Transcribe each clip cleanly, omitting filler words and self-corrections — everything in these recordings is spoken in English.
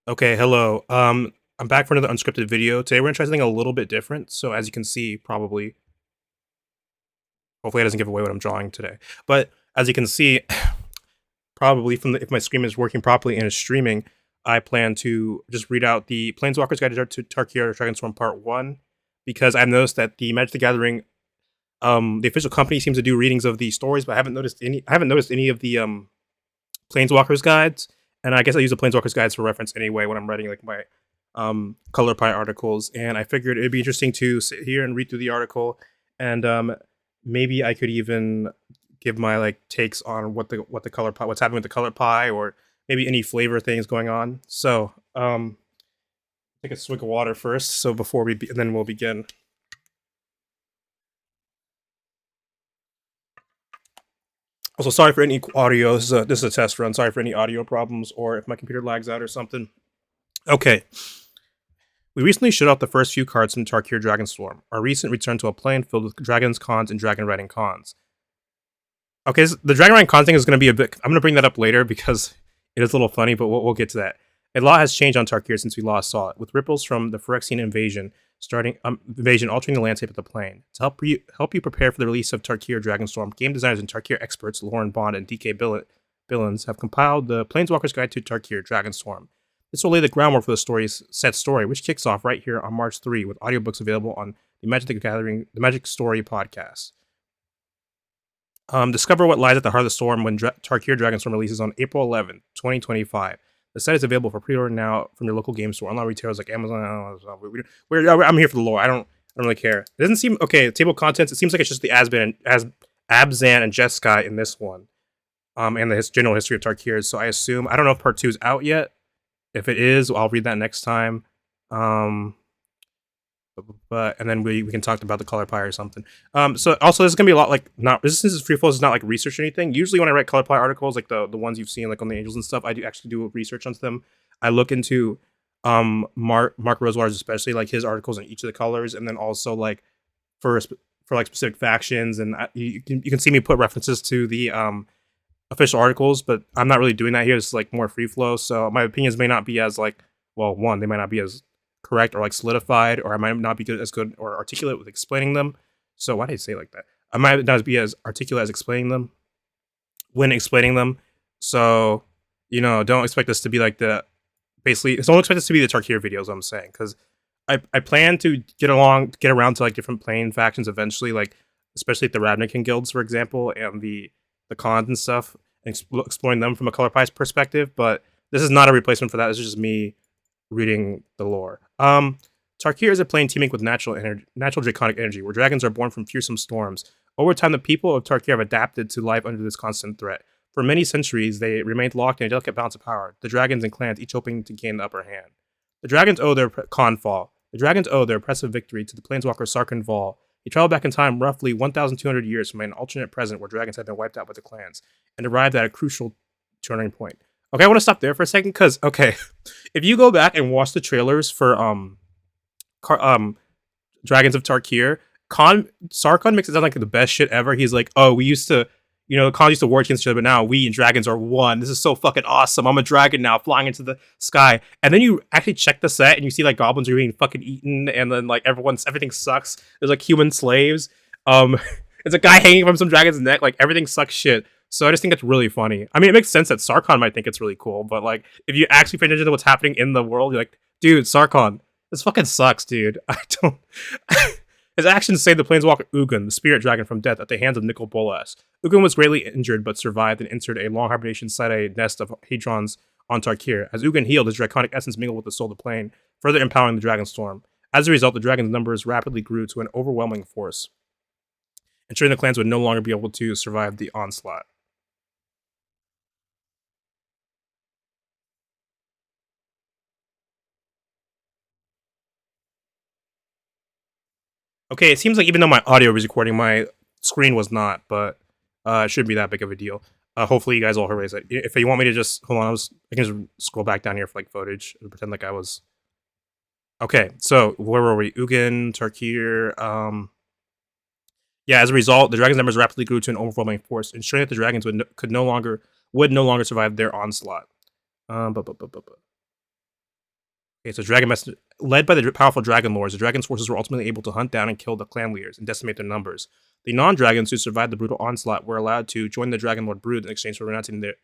Okay, hello. I'm back for another unscripted video. Today we're gonna try something a little bit different. So as you can see, probably, hopefully it doesn't give away what I'm drawing today. But as you can see, probably from if my screen is working properly and is streaming, I plan to just read out the Planeswalker's Guide to Tarkir Dragonstorm Part 1, because I've noticed that the Magic the Gathering, the official company seems to do readings of the stories, but I haven't noticed any of the Planeswalker's guides, and I guess I use the Planeswalker's guides for reference anyway when I'm writing like my color pie articles. And I figured it'd be interesting to sit here and read through the article, and maybe I could even give my like takes on what the color pie, what's happening with the color pie, or maybe any flavor things going on. So take a swig of water first, so before and then we'll begin. Also, sorry for any audio. This is a test run. Sorry for any audio problems or if my computer lags out or something. Okay. We recently showed off the first few cards from Tarkir Dragonstorm, our recent return to a plane filled with dragons, cons, and dragon riding cons. Okay, the dragon riding con thing is going to be a bit. I'm going to bring that up later because it is a little funny, but we'll get to that. A lot has changed on Tarkir since we last saw it, with ripples from the Phyrexian invasion altering the landscape of the plane. To help you prepare for the release of Tarkir Dragonstorm, game designers and Tarkir experts Lauren Bond and DK Billins have compiled the Planeswalker's Guide to Tarkir Dragonstorm. This will lay the groundwork for the set story, which kicks off right here on March 3 with audiobooks available on the Magic the Gathering, the Magic Story podcast. Discover what lies at the heart of the storm when Tarkir Dragonstorm releases on April 11th, 2025. The set is available for pre-order now from your local game store. Online retailers like Amazon. I'm here for the lore. I don't really care. It doesn't seem okay. Table of contents. It seems like it's just the Abzan and Jeskai in this one, and the general history of Tarkir. So I assume I don't know if Part 2 is out yet. If it is, I'll read that next time. And then we can talk about the color pie or something. So also this is gonna be a lot like not Resistance is Free Flows is not like research or anything. Usually when I write color pie articles, like the ones you've seen like on the Angels and stuff, I do actually do research onto them. I look into Mark Rosewater's, especially like his articles on each of the colors, and then also like for like specific factions, and you can see me put references to the official articles, but I'm not really doing that here. It's like more free flow, so my opinions may not be as like, well, one, they might not be as correct or like solidified, or I might not be as good or articulate with explaining them. So why did I say it like that? I might not be as articulate as explaining them when explaining them. So don't expect this to be like basically. Don't expect this to be the Tarkir videos. I'm saying, because I plan to get around to like different plane factions eventually, like especially like the Ravnican guilds, for example, and the cons and stuff, and exploring them from a color pies perspective. But this is not a replacement for that. This is just me reading the lore. Tarkir is a plane teeming with natural draconic energy, where dragons are born from fearsome storms. Over time, the people of Tarkir have adapted to life under this constant threat. For many centuries, they remained locked in a delicate balance of power, the dragons and clans each hoping to gain the upper hand. The dragons owe their oppressive victory to the planeswalker Sarkhan Vol. He traveled back in time roughly 1,200 years from an alternate present where dragons had been wiped out by the clans, and arrived at a crucial turning point. Okay, I want to stop there for a second, because, okay, if you go back and watch the trailers for Dragons of Tarkir, Sarkhan makes it sound like the best shit ever. He's like, oh, we used to, Khans used to war against each other, but now we and dragons are one. This is so fucking awesome. I'm a dragon now, flying into the sky. And then you actually check the set, and you see like goblins are being fucking eaten, and then like everything sucks. There's like human slaves. There's a guy hanging from some dragon's neck. Like everything sucks shit. So I just think it's really funny. I mean, it makes sense that Sarkhan might think it's really cool, but like if you actually pay attention to what's happening in the world, you're like, dude, Sarkhan, this fucking sucks, dude. I don't. His actions saved the planeswalker Ugin, the spirit dragon, from death at the hands of Nicol Bolas. Ugin was greatly injured but survived and entered a long hibernation inside a nest of hadrons on Tarkir. As Ugin healed, his draconic essence mingled with the soul of the plane, further empowering the Dragonstorm. As a result, the dragon's numbers rapidly grew to an overwhelming force, ensuring the clans would no longer be able to survive the onslaught. Okay, it seems like even though my audio was recording, my screen was not, but it shouldn't be that big of a deal. Hopefully you guys all heard it. If you want me to just hold on, I can just scroll back down here for like footage and pretend like I was. Okay, so where were we? Ugin, Tarkir. Yeah, as a result, the dragon's numbers rapidly grew to an overwhelming force, ensuring that the dragons would no longer survive their onslaught. Okay, so Dragon Messenger, led by the powerful Dragon Lords, the Dragon's forces were ultimately able to hunt down and kill the clan leaders and decimate their numbers. The non-dragons who survived the brutal onslaught were allowed to join the Dragon Lord brood in exchange for renouncing the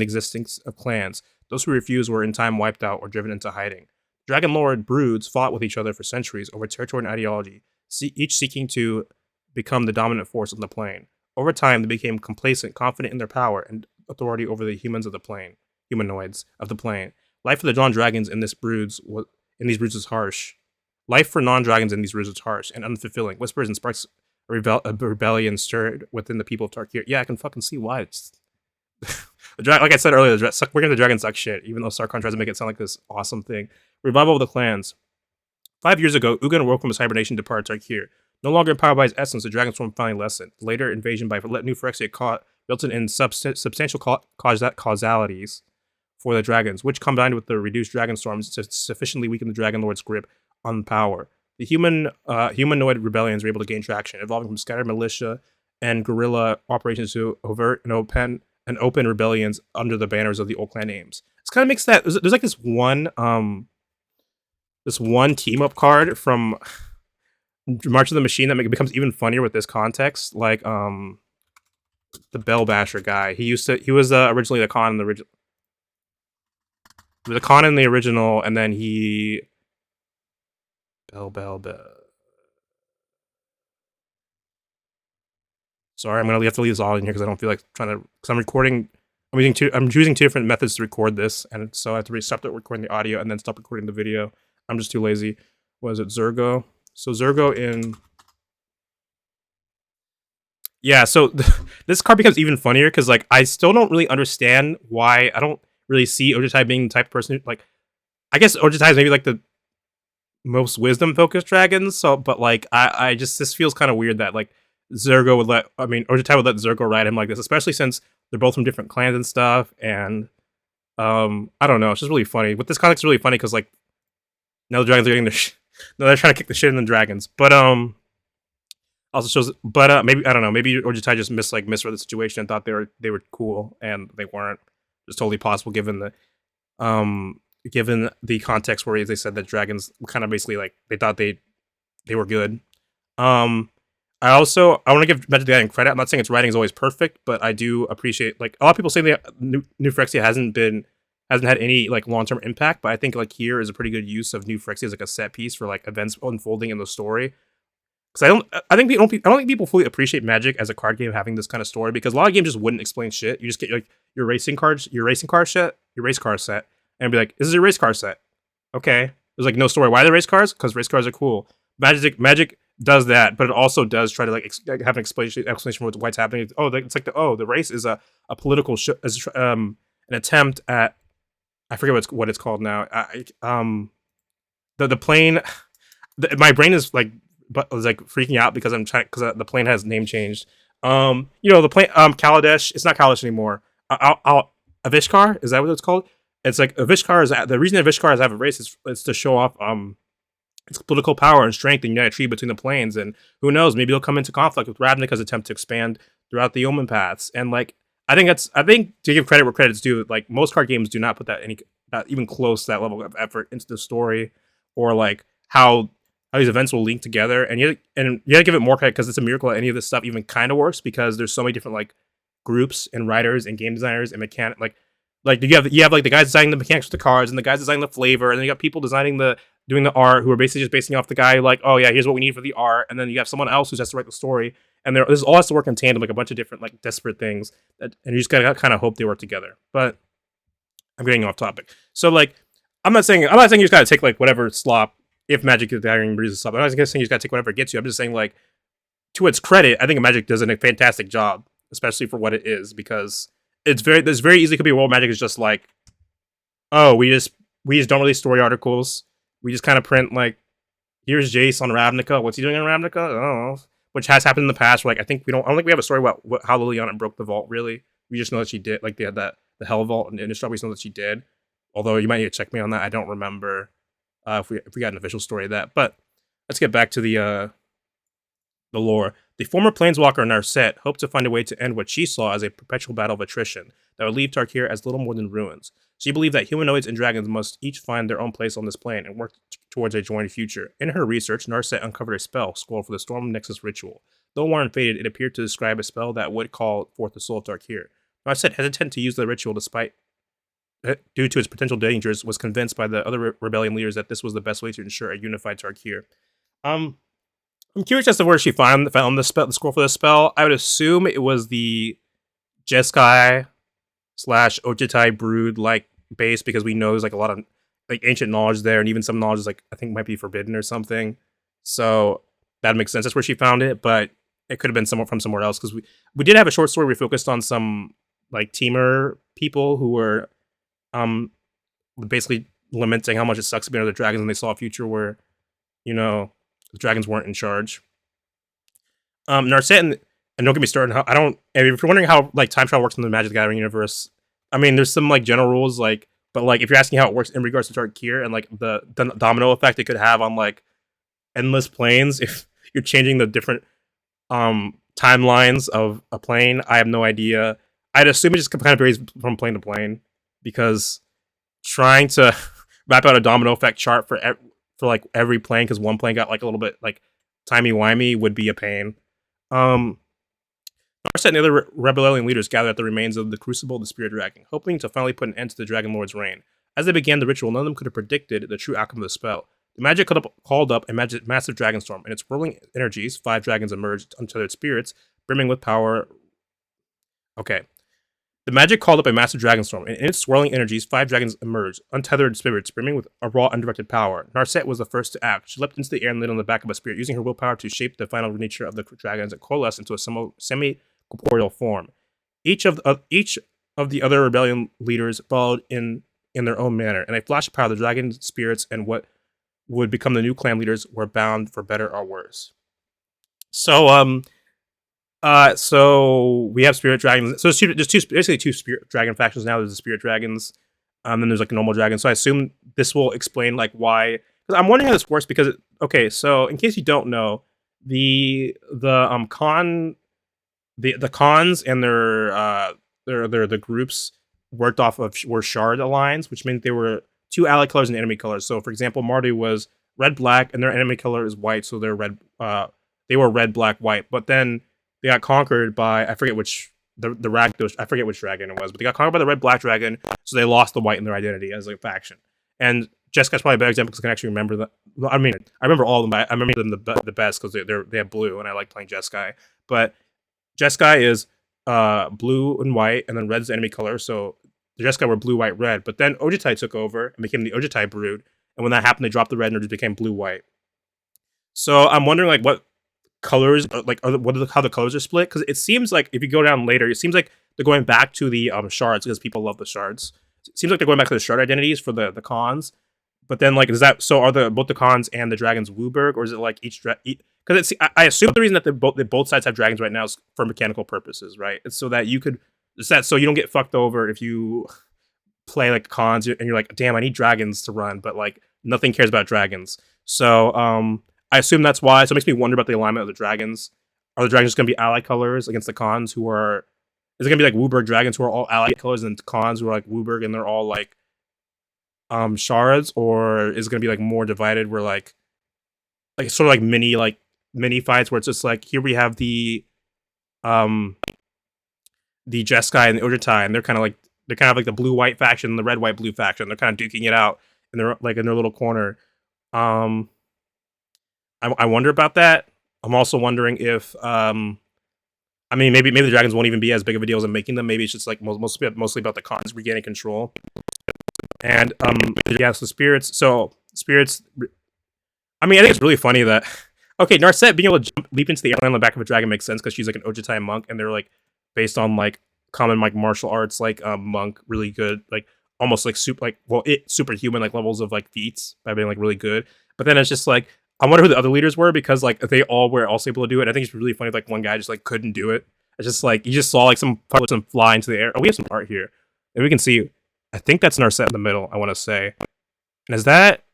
existence of clans. Those who refused were in time wiped out or driven into hiding. Dragon Lord broods fought with each other for centuries over territory and ideology, each seeking to become the dominant force on the plane. Over time, they became complacent, confident in their power and authority over the humanoids of the plane. Life for the non-dragons in these broods was harsh. Life for non-dragons in these broods was harsh and unfulfilling. Whispers and sparks of rebellion stirred within the people of Tarkir. Yeah, I can fucking see why. It's like I said earlier, working the dragon sucks shit, even though Sarkhan tries to make it sound like this awesome thing. Revival of the clans. 5 years ago, Ugin awoke from his hibernation to depart Tarkir. No longer empowered by his essence, the Dragonstorm finally lessened. Later invasion by New Phyrexia resulted in substantial causalities for the dragons, which combined with the reduced Dragonstorms sufficiently weakened the Dragon Lord's grip on power. The humanoid rebellions were able to gain traction, evolving from scattered militia and guerrilla operations to overt and open rebellions under the banners of the old clan names. This kind of makes that there's like this one team up card from March of the Machine that becomes even funnier with this context, like the Bell Basher guy. He was originally the Khan in the original. The Khan in the original, and then he Bell. Sorry, I'm gonna have to leave this all in here because I don't feel like trying to. Because I'm recording. I'm using two different methods to record this, and so I have to stop recording the audio and then stop recording the video. I'm just too lazy. What is it, Zergo? So Zergo in. Yeah, so this card becomes even funnier because like I still don't really understand why I don't really see Ojitai being the type of person who, like, I guess Ojitai is maybe like the most wisdom focused dragons. So, but like I just this feels kind of weird that like Ojitai would let Zergo ride him like this, especially since they're both from different clans and stuff. And I don't know, it's just really funny. With this context, it's really funny because like now the dragons are getting no, they're trying to kick the shit in the dragons, but also shows, but maybe I don't know, maybe Ojitai just misread the situation and thought they were cool and they weren't. It's totally possible given the context where they said that dragons were kind of basically like they thought they were good. I want to give Magic the Gathering credit. I'm not saying its writing is always perfect, but I do appreciate, like, a lot of people say that New Phyrexia hasn't had any like long-term impact, but I think like here is a pretty good use of New Phyrexia as like a set piece for like events unfolding in the story. Because I don't think people fully appreciate Magic as a card game having this kind of story, because a lot of games just wouldn't explain shit. You just get like your race car set, and be like, this is your race car set. Okay. There's like no story. Why are the race cars? Because race cars are cool. Magic does that, but it also does try to like have an explanation for what's happening. Oh, it's like the race is a political an attempt at, I forget what it's called now. The plane. My brain is like, but was like freaking out because the plane has name changed. The plane Kaladesh. It's not Kaladesh anymore. Avishkar, is that what it's called? It's like Avishkar is the reason Avishkar is have a race is to show off its political power and strength and unite a tree between the planes, and who knows, maybe it'll come into conflict with Ravnica's attempt to expand throughout the Omen paths. And like I think to give credit where credit's due, like most card games do not put that even close to that level of effort into the story, or like how these events will link together. And you gotta give it more credit because it's a miracle that any of this stuff even kind of works, because there's so many different like groups and writers and game designers and mechanic like you have like the guys designing the mechanics for the cards and the guys designing the flavor, and then you got people doing the art who are basically just basing off the guy like, oh yeah, here's what we need for the art, and then you have someone else who has to write the story, and this all has to work in tandem, like a bunch of different like disparate things and you just gotta kind of hope they work together. But I'm getting off topic. So like I'm not saying you just gotta take like whatever slop if Magic the Gathering breeds a slop. I'm not saying you just gotta take whatever it gets you. I'm just saying, like, to its credit, I think Magic does a fantastic job, especially for what it is, because there's very easily could be a world Magic is just like, oh, we just don't release story articles. We just kind of print like, here's Jace on Ravnica. What's he doing on Ravnica? I don't know. Which has happened in the past. Where, like, I don't think we have a story about how Liliana broke the vault. Really, we just know that she did. Like, they had the Hell Vault and Innistrad. We just know that she did. Although you might need to check me on that. I don't remember if we got an official story of that. But let's get back to the lore. The former Planeswalker in our set hoped to find a way to end what she saw as a perpetual battle of attrition. that would leave Tarkir as little more than ruins. She believed that humanoids and dragons must each find their own place on this plane and work towards a joint future. In her research, Narset uncovered a spell scroll for the Storm Nexus ritual. Though worn and faded, it appeared to describe a spell that would call forth the soul of Tarkir. Narset, hesitant to use the ritual due to its potential dangers, was convinced by the other rebellion leaders that this was the best way to ensure a unified Tarkir. I'm curious as to where she found the scroll for this spell. I would assume it was the Jeskai / Ojitai brood like base, because we know there's like a lot of like ancient knowledge there, and even some knowledge is like I think might be forbidden or something. So that makes sense. That's where she found it, but it could have been somewhere from somewhere else, because we did have a short story we focused on some like teamer people who were basically lamenting how much it sucks to be under the dragons, and they saw a future where, you know, the dragons weren't in charge. Narset and don't get me started. I don't. If you're wondering how like time travel works in the Magic the Gathering universe, I mean, there's some like general rules, like, but like if you're asking how it works in regards to Tarkir and like the domino effect it could have on like endless planes if you're changing the different timelines of a plane, I have no idea. I'd assume it just kind of varies from plane to plane, because trying to map out a domino effect chart for like every plane, because one plane got like a little bit like timey-wimey, would be a pain. Narset and the other rebellion leaders gathered at the remains of the Crucible of the Spirit Dragon, hoping to finally put an end to the Dragon Lord's reign. As they began the ritual, none of them could have predicted the true outcome of the spell. The magic called up a massive Dragonstorm, and its whirling energies, 5 dragons emerged untethered spirits, brimming with power. Okay. The magic called up a massive Dragonstorm, and in its swirling energies, 5 dragons emerged, untethered spirits, brimming with a raw, undirected power. Narset was the first to act. She leapt into the air and lit on the back of a spirit, using her willpower to shape the final nature of the dragons and coalesce into a semi-corporeal form. Each of the other rebellion leaders followed in their own manner, and a flash of power, the dragon spirits and what would become the new clan leaders were bound for better or worse. So so we have spirit dragons. So there's basically two spirit dragon factions now. There's the spirit dragons, then there's like a normal dragon. So I assume this will explain like why. Because I'm wondering how this works. Because okay, so in case you don't know, the cons and their groups worked off of were shard alliance, which meant they were 2 ally colors and enemy colors. So for example, Mardu was red black, and their enemy color is white, so they're red. They were red, black, white. But then they got conquered by, I forget which I forget which dragon it was, but they got conquered by the red black dragon, so they lost the white in their identity as a faction. And Jessica's probably a better example because I can actually remember that. Well, I mean, I remember all of them, but I remember them the best because they have blue, and I like playing Jeskai. But Jeskai is blue and white, and then red's the enemy color. So the Jeskai were blue, white, red. But then Ojitai took over and became the Ojitai brood, and when that happened, they dropped the red and it just became blue, white. So I'm wondering like what colors, like how the colors are split, because it seems like if you go down later, it seems like they're going back to the shards because people love the shards. It seems like they're going back to the shard identities for the cons, but then like is that so? Are both the cons and the dragons Wooburg, or is it like each because I assume the reason that both sides have dragons right now is for mechanical purposes, right? It's so that you could so you don't get fucked over if you play like cons and you're like, damn, I need dragons to run, but like nothing cares about dragons. So I assume that's why. So it makes me wonder about the alignment of the dragons. Are the dragons going to be ally colors against the cons who are? Is it going to be like Wooburg dragons who are all ally colors and cons who are like Wooburg and they're all like shards, or is it going to be like more divided where like sort of like mini fights where it's just like here we have the Jeskai and the Urjitai, and they're kind of like the blue white faction and the red white blue faction. They're kind of duking it out and they're like in their little corner. I wonder about that. I'm also wondering if I mean maybe the dragons won't even be as big of a deal as I'm making them. Maybe it's just like mostly about the cons regaining control. And yeah, so spirits. So spirits. I mean, I think it's really funny that okay, Narset being able to leap into the airplane on the back of a dragon makes sense because she's like an Ojitai monk, and they're like based on like common like martial arts like monk, really good, like almost like superhuman like levels of like feats by being like really good. But then it's just like I wonder who the other leaders were because like they all were also able to do it. I think it's really funny if, like one guy just like couldn't do it. It's just like you just saw like some fly into the air. Oh, we have some art here, and we can see. I think that's Narset in the middle. I want to say, and is that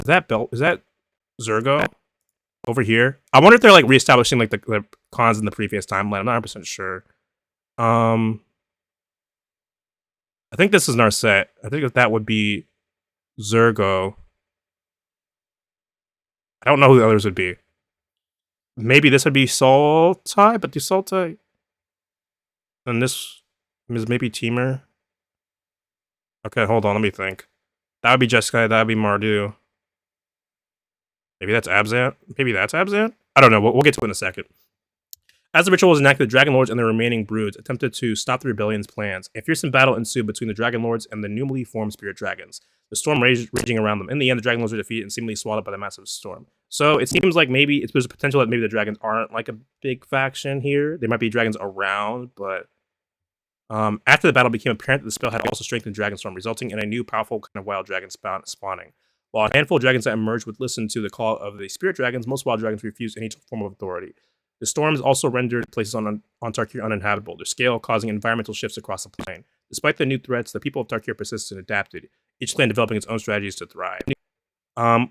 Zergo over here? I wonder if they're like reestablishing like the cons in the previous timeline. I'm not 100% sure. I think this is Narset. I think that would be Zergo. I don't know who the others would be. Maybe this would be Sultai, but the Sultai. And this is maybe Teamer. Okay, hold on, let me think. That would be Jeskai, that would be Mardu. Maybe that's Abzan? Maybe that's Abzan? I don't know, we'll get to it in a second. As the ritual was enacted, the Dragon Lords and their remaining broods attempted to stop the rebellion's plans. A fearsome battle ensued between the Dragon Lords and the newly formed Spirit Dragons, the storm raging around them. In the end, the Dragon Lords were defeated and seemingly swallowed up by the massive storm. So it seems like maybe there's a potential that maybe the dragons aren't like a big faction here. There might be dragons around, but after the battle, it became apparent that the spell had also strengthened Dragonstorm, resulting in a new powerful kind of wild dragon spawning. While a handful of dragons that emerged would listen to the call of the spirit dragons, most wild dragons refused any form of authority. The storms also rendered places on Tarkir uninhabitable, their scale causing environmental shifts across the plane. Despite the new threats, the people of Tarkir persisted and adapted, each clan developing its own strategies to thrive.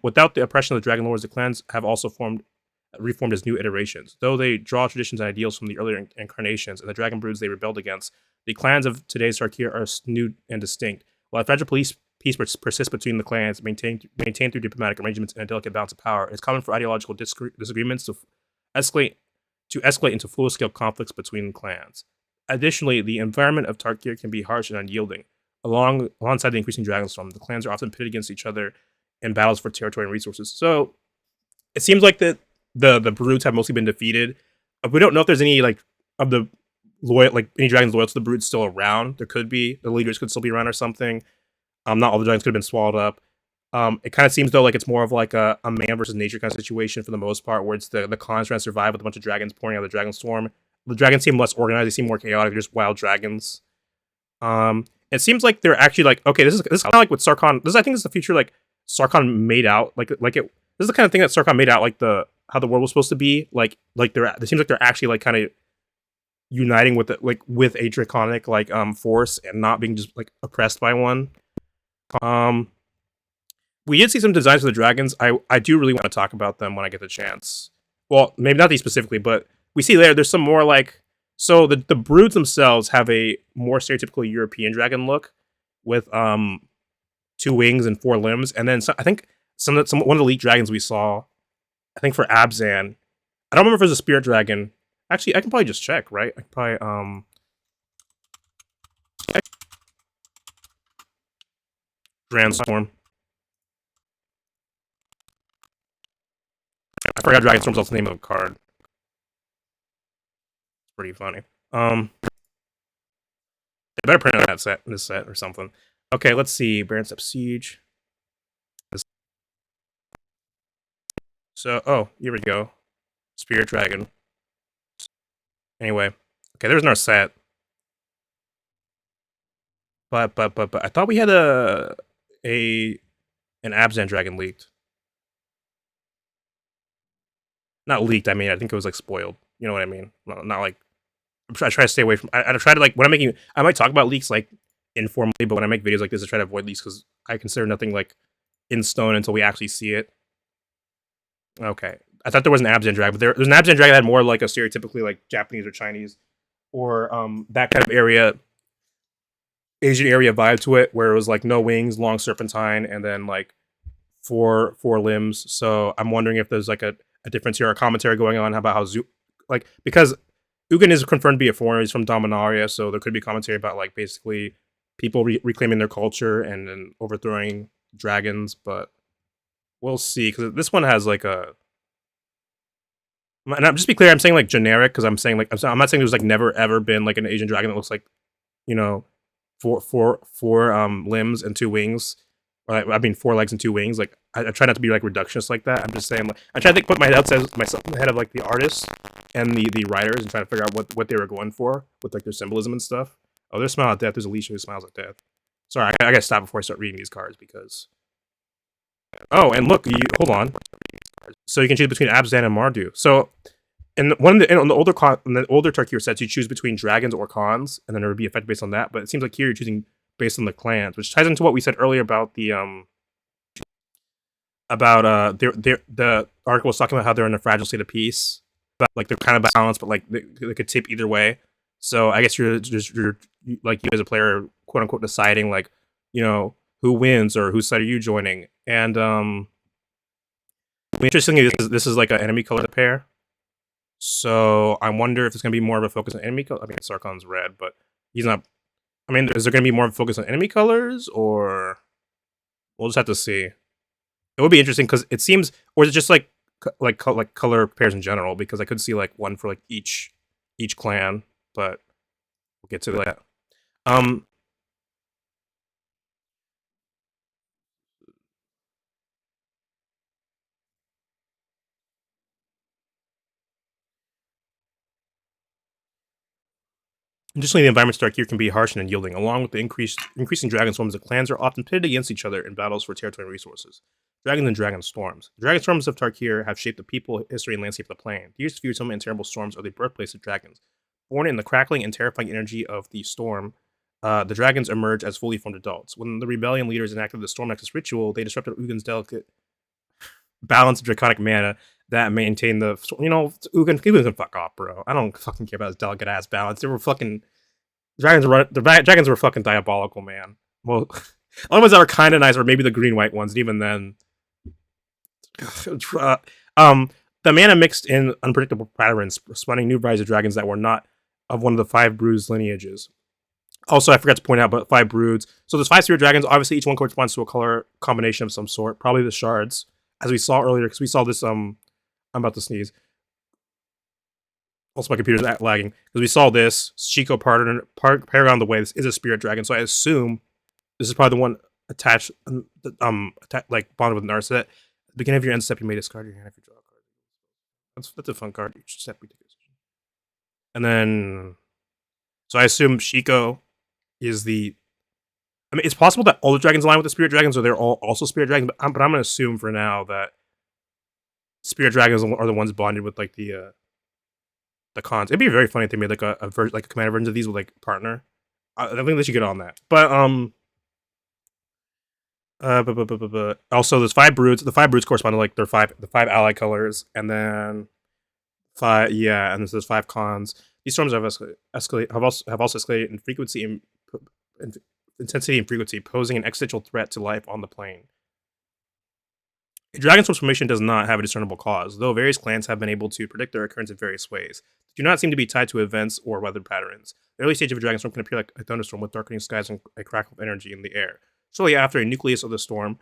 Without the oppression of the Dragon Lords, the clans have also reformed as new iterations. Though they draw traditions and ideals from the earlier incarnations and the dragon broods they rebelled against, the clans of today's Tarkir are new and distinct. While a fragile peace persists between the clans, maintained through diplomatic arrangements and a delicate balance of power, it's common for ideological disagreements to escalate into full-scale conflicts between clans. Additionally, the environment of Tarkir can be harsh and unyielding. Alongside the increasing Dragonstorm, the clans are often pitted against each other in battles for territory and resources. So it seems like the broods have mostly been defeated. We don't know if there's any like of the any dragons loyal to the broods still around. There could be, the leaders could still be around or something. Not all the dragons could have been swallowed up. It kind of seems though like it's more of like a man versus nature kind of situation for the most part, where it's the clans trying to survive with a bunch of dragons pouring out of the Dragonstorm. The dragons seem less organized; they seem more chaotic. They're just wild dragons. It seems like they're actually like, okay, this is kind of like what Sarkhan. I think this is the future like Sarkhan made out like it. This is the kind of thing that Sarkhan made out like how the world was supposed to be. Like it seems like they're actually like kind of uniting with it, like with a draconic like force and not being just like oppressed by one. We did see some designs for the dragons. I do really want to talk about them when I get the chance. Well, maybe not these specifically, but we see there's some more like, so the broods themselves have a more stereotypical European dragon look with 2 wings and 4 limbs, and then I think one of the elite dragons we saw, I think for Abzan, I don't remember if it was a spirit dragon. Actually, I can probably just check, right? I can probably Dragonstorm. I forgot Dragonstorm's also the name of a card. It's pretty funny. I better print out this set or something. Okay, let's see. Baron Step Siege. So, oh, here we go. Spirit Dragon. Anyway, okay, there's our set. But I thought we had an Abzan dragon leaked. Not leaked. I mean, I think it was like spoiled. You know what I mean? Not like. I try to stay away from. I try to like when I'm making. I might talk about leaks like informally, but when I make videos like this, I try to avoid leaks because I consider nothing like in stone until we actually see it. Okay, I thought there was an Abzan dragon, but there's an Abzan dragon that had more like a stereotypically like Japanese or Chinese or that kind of area, Asian area vibe to it, where it was like no wings, long serpentine, and then like four limbs. So I'm wondering if there's like a difference here, a commentary going on about how because Ugin is confirmed to be a foreigner. He's from Dominaria, so there could be commentary about like basically people reclaiming their culture and then overthrowing dragons. But we'll see, because this one has like a. And I'm just be clear, I'm saying like generic because I'm saying like I'm not saying there's like never ever been like an Asian dragon that looks like, you know, four limbs and 2 wings. Or, I mean 4 legs and 2 wings. Like I try not to be like reductionist like that. I'm just saying like I try to put myself in the head of like the artists and the writers and try to figure out what they were going for with like their symbolism and stuff. Oh, there's Smile at Death. There's Alicia who smiles at death. Sorry, I gotta stop before I start reading these cards because. Oh, and look, hold on. So you can choose between Abzan and Mardu. So in the older Tarkir sets, you choose between dragons or Khans, and then there would be effect based on that. But it seems like here you're choosing based on the clans, which ties into what we said earlier about the article was talking about how they're in a fragile state of peace, but like they're kind of balanced, but like they could tip either way. So I guess you're like you as a player, quote unquote, deciding like you know who wins or whose side are you joining. And interestingly, this is like an enemy color pair. So I wonder if it's gonna be more of a focus on enemy color. I mean, Sarkon's red, but he's not. I mean, is there gonna be more of a focus on enemy colors, or we'll just have to see. It would be interesting because it seems, or is it just like like color pairs in general? Because I could see like one for like each clan, but we'll get to that. Um, Additionally, the environment Tarkir can be harsh and unyielding. Along with the increasing dragon swarms, the clans are often pitted against each other in battles for territory and resources. Dragons and dragon storms. The dragon storms of Tarkir have shaped the people, history, and landscape of the plane. These fearsome and terrible storms are the birthplace of dragons. Born in the crackling and terrifying energy of the storm, the dragons emerge as fully formed adults. When the rebellion leaders enacted the Storm Nexus ritual, they disrupted Ugin's delicate balance of draconic mana that maintained the. Ugin can fuck off, bro. I don't fucking care about his delicate ass balance. They were fucking dragons were fucking diabolical, man. Well, only ones that were kind of nice were maybe the green white ones. And even then, the mana mixed in unpredictable patterns, spawning new varieties of dragons that were not of one of the five broods lineages. Also, I forgot to point out, but five broods. So there's five spirit dragons. Obviously, each one corresponds to a color combination of some sort. Probably the shards, as we saw earlier, because we saw this. I'm about to sneeze. Also, my computer's lagging because we saw this Shiko Paragon the Way. This is a spirit dragon, so I assume this is probably the one attached, like bonded with Narset. At the beginning of your end step, you may discard your hand if you draw a card. That's a fun card. Each step we take a decision. And then, so I assume Shiko is the. I mean, it's possible that all the dragons align with the spirit dragons, or they're all also spirit dragons. But I'm gonna assume for now that spirit dragons are the ones bonded with like the cons. It'd be very funny if they made like a commander version of these with like partner. I think they should get on that. But also there's five broods. The five broods correspond to like the five ally colors, and then and there's five cons. These storms have also escalated in frequency and intensity and frequency, posing an existential threat to life on the plane. A dragon's formation does not have a discernible cause, though various clans have been able to predict their occurrence in various ways. They do not seem to be tied to events or weather patterns. The early stage of a dragonstorm can appear like a thunderstorm with darkening skies and a crackle of energy in the air. Shortly after, a nucleus of the storm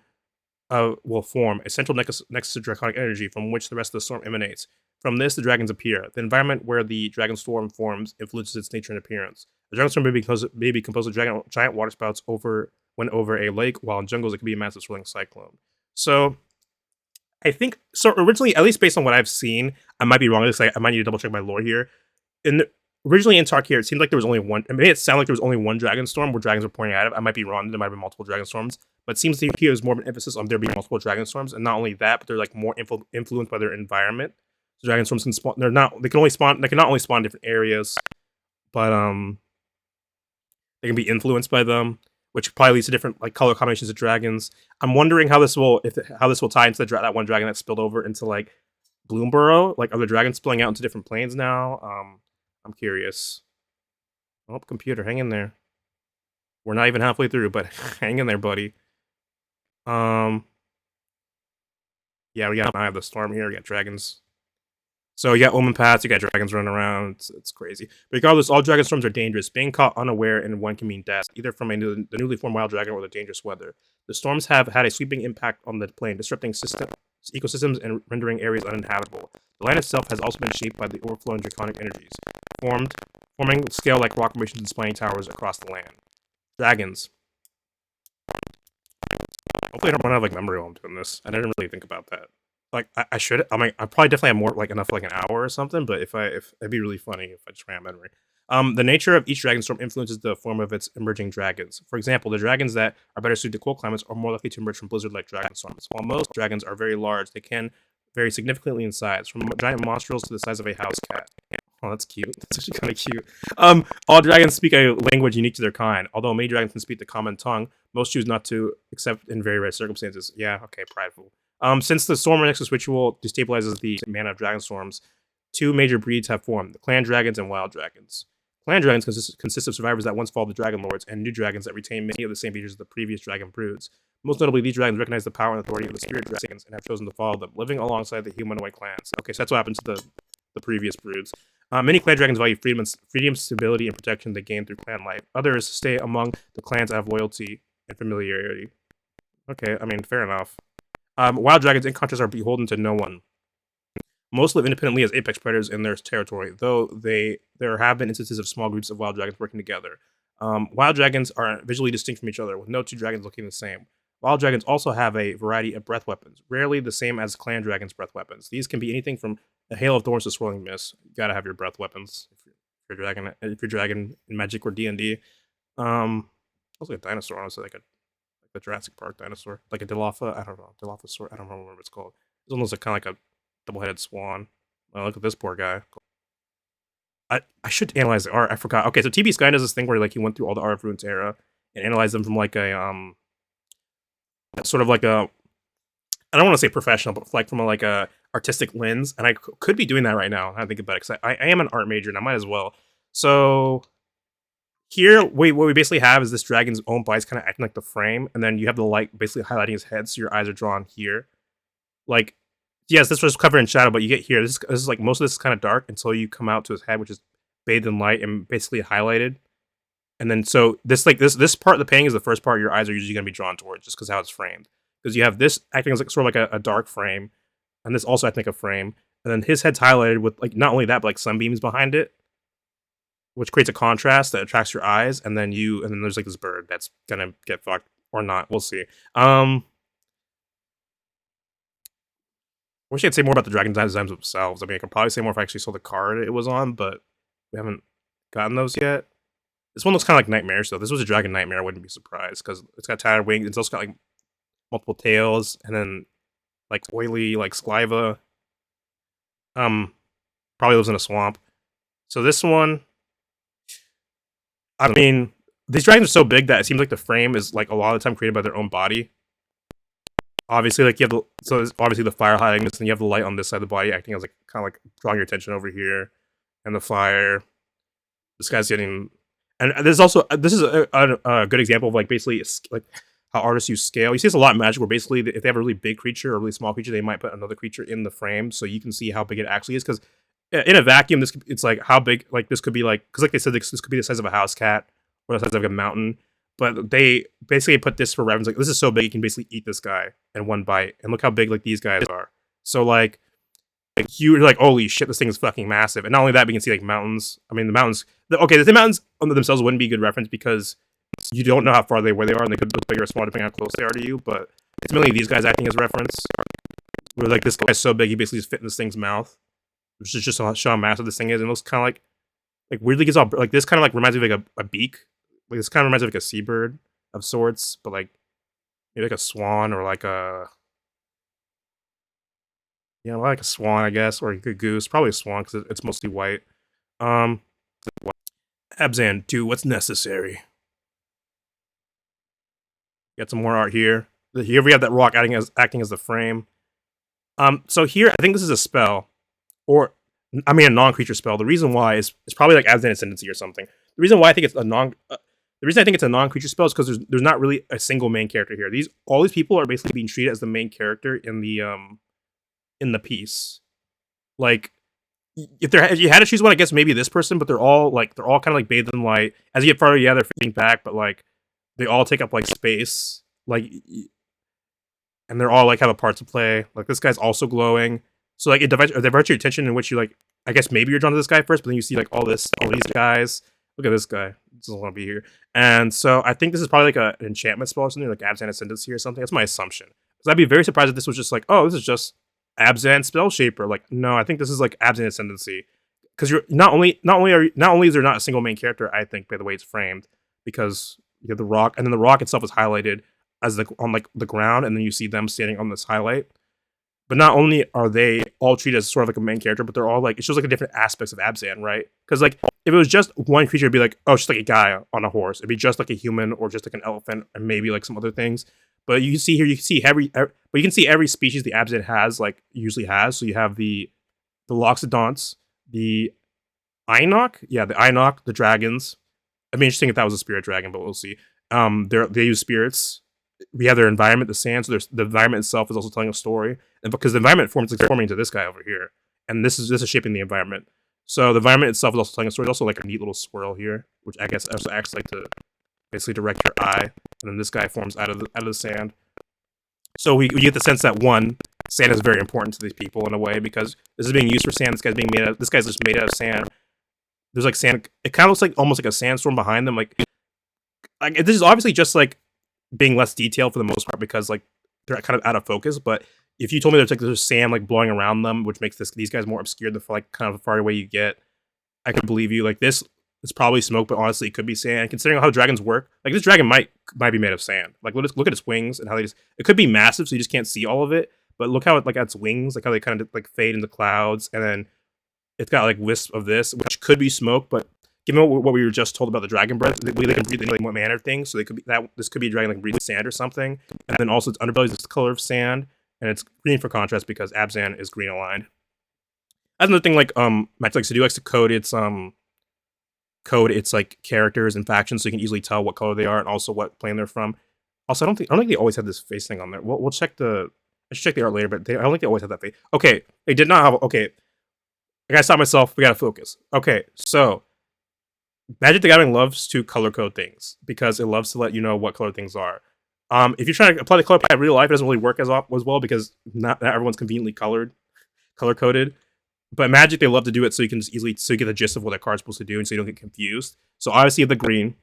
will form, a central nexus to draconic energy from which the rest of the storm emanates. From this, the dragons appear. The environment where the dragonstorm forms influences its nature and appearance. The dragonstorm may be composed of giant waterspouts over a lake, while in jungles it can be a massive swirling cyclone. So I think so. Originally, at least based on what I've seen, I might be wrong. I might need to double check my lore here. Originally in Tarkir, it seemed like there was only one. It made it sound like there was only one dragon storm where dragons were pouring out of. I might be wrong. There might have been multiple dragon storms, but it seems like here is more of an emphasis on there being multiple dragon storms, and not only that, but they're like more influenced by their environment. So dragon storms can spawn. They can not only spawn in different areas, but they can be influenced by them, which probably leads to different like color combinations of dragons. I'm wondering how this will tie into that one dragon that spilled over into like Bloomborough. Like, are the dragons spilling out into different planes now? I'm curious. Oh, computer, hang in there. We're not even halfway through, but hang in there, buddy. Yeah, I have the storm here. We got dragons. So you got Omen Paths, you got dragons running around. It's crazy. But regardless, all dragon storms are dangerous. Being caught unaware in one can mean death, either from the newly formed wild dragon or the dangerous weather. The storms have had a sweeping impact on the plane, disrupting ecosystems and rendering areas uninhabitable. The land itself has also been shaped by the overflowing draconic energies, forming scale-like rock formations and spiny towers across the land. Dragons. Hopefully I don't run out of like memory while I'm doing this. I didn't really think about that. Like I should. I probably definitely have more like enough for like an hour or something. But if it'd be really funny if I just ran out of memory. The nature of each dragon storm influences the form of its emerging dragons. For example, the dragons that are better suited to cold climates are more likely to emerge from blizzard-like dragon storms. While most dragons are very large, they can vary significantly in size, from giant monstrels to the size of a house cat. Oh, that's cute. That's actually kind of cute. All dragons speak a language unique to their kind. Although many dragons can speak the common tongue, most choose not to, except in very rare circumstances. Yeah, okay, prideful. Since the Storm Nexus ritual destabilizes the mana of dragon storms, two major breeds have formed: the clan dragons and wild dragons. Clan dragons consist of survivors that once fought the dragon lords, and new dragons that retain many of the same features as the previous dragon broods. Most notably, these dragons recognize the power and authority of the spirit dragons and have chosen to follow them, living alongside the humanoid clans. Okay, so that's what happens to the previous broods. Many clan dragons value freedom, stability, and protection they gain through clan life. Others stay among the clans out of loyalty and familiarity. Okay, I mean, fair enough. Wild dragons, in contrast, are beholden to no one. Most live independently as apex predators in their territory, though there have been instances of small groups of wild dragons working together. Wild dragons are visually distinct from each other, with no two dragons looking the same. Wild dragons also have a variety of breath weapons, rarely the same as clan dragons' breath weapons. These can be anything from a hail of thorns to swirling mist. You gotta have your breath weapons if you're dragon in Magic or D&D. Also like a dinosaur, honestly, like the Jurassic Park dinosaur, like a Dilopha. I don't know, Dilophosaur. I don't remember what it's called. It's almost like kind of like a double-headed swan. Oh, look at this poor guy. I should analyze the art. I forgot. Okay, so TB Sky does this thing where like he went through all the Art of Runes era and analyzed them from like a sort of like a, I don't want to say professional, but like from a, like a artistic lens. And I could be doing that right now. I think about it because I am an art major and I might as well. So here, what we basically have is this dragon's own body's kind of acting like the frame, and then you have the light basically highlighting his head, so your eyes are drawn here. Like, yes, this was covered in shadow, but you get here. This is like most of this is kind of dark until you come out to his head, which is bathed in light and basically highlighted. And then so this part of the painting is the first part your eyes are usually going to be drawn towards, just because how it's framed. Because you have this acting as like sort of like a dark frame, and this also acting like a frame, and then his head's highlighted with like not only that, but like sunbeams behind it, which creates a contrast that attracts your eyes. And then there's like this bird that's gonna get fucked or not. We'll see. I wish I'd say more about the dragon designs themselves. I mean, I could probably say more if I actually saw the card it was on, but we haven't gotten those yet. This one looks kind of like nightmarish, though. This was a dragon nightmare. I wouldn't be surprised because it's got tattered wings. It's also got like multiple tails and then like oily like saliva. Probably lives in a swamp. So this one, I mean, these dragons are so big that it seems like the frame is like a lot of the time created by their own body. Obviously, like you have obviously the fire hiding this, and you have the light on this side of the body acting as like kind of like drawing your attention over here, and the fire. This guy's getting, and this is a good example of like basically like how artists use scale. You see this a lot in Magic, where basically if they have a really big creature or a really small creature, they might put another creature in the frame so you can see how big it actually is. Because in a vacuum, it's like how big like this could be like, because like they said, this could be the size of a house cat or the size of a mountain. But they basically put this for reference, like this is so big you can basically eat this guy in one bite. And look how big like these guys are. So like you're like, holy shit, this thing is fucking massive. And not only that, we can see like mountains. I mean, the mountains. The mountains themselves wouldn't be a good reference because you don't know how far where they are, and they could be bigger or smaller depending on how close they are to you. But it's mainly these guys acting as reference. Where like this guy's so big, he basically just fit in this thing's mouth, which is just to show how massive this thing is. And it looks kind of like weirdly gets all like this kind of like reminds me of like a beak. Like this kind of reminds me of like a seabird of sorts, but like maybe like a swan or like a like a swan, I guess, or like a goose. Probably a swan because it's mostly white. Abzan, do what's necessary. Get some more art here. Here we have that rock acting as the frame. So here I think this is a spell, or I mean a non-creature spell. The reason why is it's probably like Abzan Ascendancy or something. The reason why I think it's a non-creature spell is because there's not really a single main character here. All these people are basically being treated as the main character in the piece. Like if you had to choose one, I guess maybe this person, but they're all kind of like bathed in light. As you get farther, they're fading back, but like they all take up like space, like, and they're all like have a part to play. Like this guy's also glowing, so like it diverts your attention in which you like. I guess maybe you're drawn to this guy first, but then you see like all these guys. Look at this guy. Doesn't want to be here. And so I think this is probably like an enchantment spell or something, like Abzan Ascendancy or something. That's my assumption. Because I'd be very surprised if this was just like, oh, this is just Abzan Spell Shaper. Like, no, I think this is like Abzan Ascendancy. Because you're not only is there not a single main character, I think, by the way it's framed, because you have the rock, and then the rock itself is highlighted as on like the ground, and then you see them standing on this highlight. But not only are they all treated as sort of like a main character, but they're all like, it shows like the different aspects of Abzan, right? Because like if it was just one creature, it'd be like, oh, it's just like a guy on a horse. It'd be just like a human or just like an elephant and maybe like some other things. But you can see here, but you can see every species the Abzan has, like usually has. So you have the Loxodonts, the Einok, yeah, the Einok, the dragons. It'd be interesting if that was a spirit dragon, but we'll see. They use spirits. We have their environment, the sand. So the environment itself is also telling a story, and because the environment forms like forming into this guy over here, and this is shaping the environment. So the environment itself is also telling a story. There's also like a neat little swirl here, which I guess also acts like to basically direct your eye, and then this guy forms out of the sand. So we get the sense that one, sand is very important to these people in a way because this is being used for sand. This guy's just made out of sand. There's like sand. It kind of looks like almost like a sandstorm behind them. Like this is obviously just like being less detailed for the most part because like they're kind of out of focus. But if you told me there's sand like blowing around them, which makes these guys more obscure, the like kind of far away you get, I could believe you. Like this is probably smoke, but honestly, it could be sand. Considering how dragons work, like this dragon might be made of sand. Like look at its wings and how they just. It could be massive, so you just can't see all of it. But look how it like its wings, like how they kind of like fade into clouds, and then it's got like wisps of this, which could be smoke. But given what we were just told about the dragon breath, they can breathe in like what manner of things. So they could be that this could be a dragon like breathing sand or something. And then also its underbelly is the color of sand, and it's green for contrast because Abzan is green aligned. That's another thing like Matt likes to do, likes to code its like characters and factions so you can easily tell what color they are and also what plane they're from. Also, I don't think they always have this face thing on there. We'll check the. I should check the art later, but I don't think they always have that face. Okay, they did not have. Okay, I gotta stop myself. We gotta focus. Okay, so Magic the Gathering loves to color code things because it loves to let you know what color things are. If you're trying to apply the color in real life, it doesn't really work as well because not everyone's conveniently color coded. But Magic, they love to do it so you can just easily you get the gist of what that card's supposed to do, and so you don't get confused. So obviously you have the green.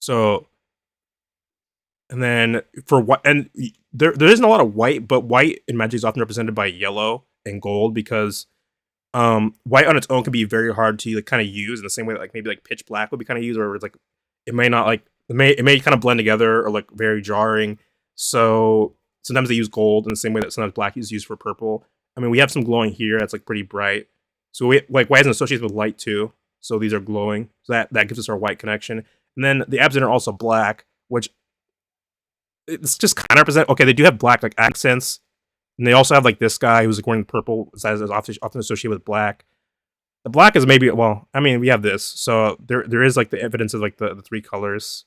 So, and then for what, and there isn't a lot of white, but white in Magic is often represented by yellow and gold because white on its own can be very hard to like kind of use in the same way that like maybe like pitch black would be kind of used, or it's like it may not like it may kind of blend together or like very jarring. So sometimes they use gold in the same way that sometimes black is used for purple. I mean, we have some glowing here that's like pretty bright. So we like white is associated with light too. So these are glowing. So that gives us our white connection. And then the Abzan are also black, which it's just kind of represent. Okay, they do have black like accents, and they also have like this guy who's like wearing purple. That is often associated with black. The black is maybe I mean, we have this, so there is like the evidence of like the three colors.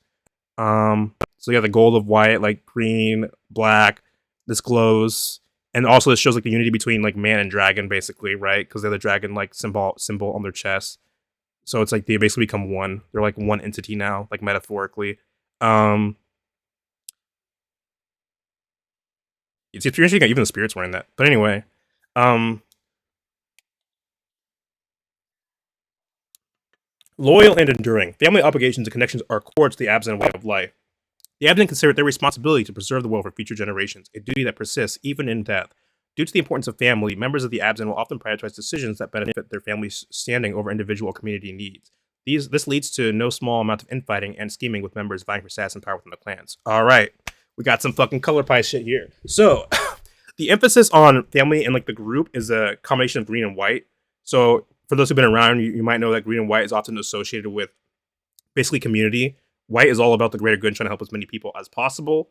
So you have the gold of white, like green, black. This glows. And also, this shows like the unity between like man and dragon, basically, right? Because they're the dragon like symbol on their chest. So it's like they basically become one. They're like one entity now, like metaphorically. It's interesting that even the spirit's wearing that. But anyway, loyal and enduring. Family obligations and connections are core to the Abzan way of life. The Abzan consider it their responsibility to preserve the world for future generations, a duty that persists even in death. Due to the importance of family, members of the Abzan will often prioritize decisions that benefit their family's standing over individual community needs. This leads to no small amount of infighting and scheming with members vying for status and power within the clans. All right, we got some fucking color pie shit here. So, the emphasis on family and like the group is a combination of green and white. So, for those who've been around, you might know that green and white is often associated with basically community. White is all about the greater good and trying to help as many people as possible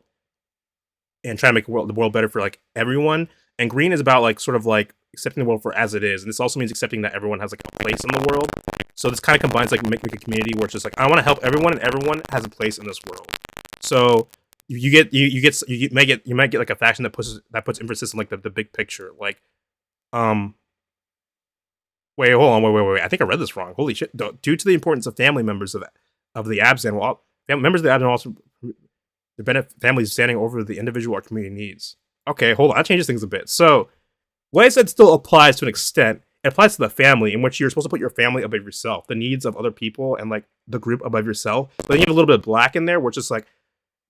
and trying to make the world better for like everyone. And green is about like sort of like accepting the world for as it is. And this also means accepting that everyone has like a place in the world. So this kind of combines like make a community where it's just like I want to help everyone and everyone has a place in this world. So you might get like a faction that puts emphasis on like the big picture. Like wait, hold on, wait. I think I read this wrong. Holy shit. Due to the importance of family members of the Abzan, members of the Abzan also the benefit families standing over the individual or community needs. Okay, hold on. That changes things a bit. So, what I said still applies to an extent. It applies to the family, in which you're supposed to put your family above yourself, the needs of other people, and like the group above yourself. But then you have a little bit of black in there, which is like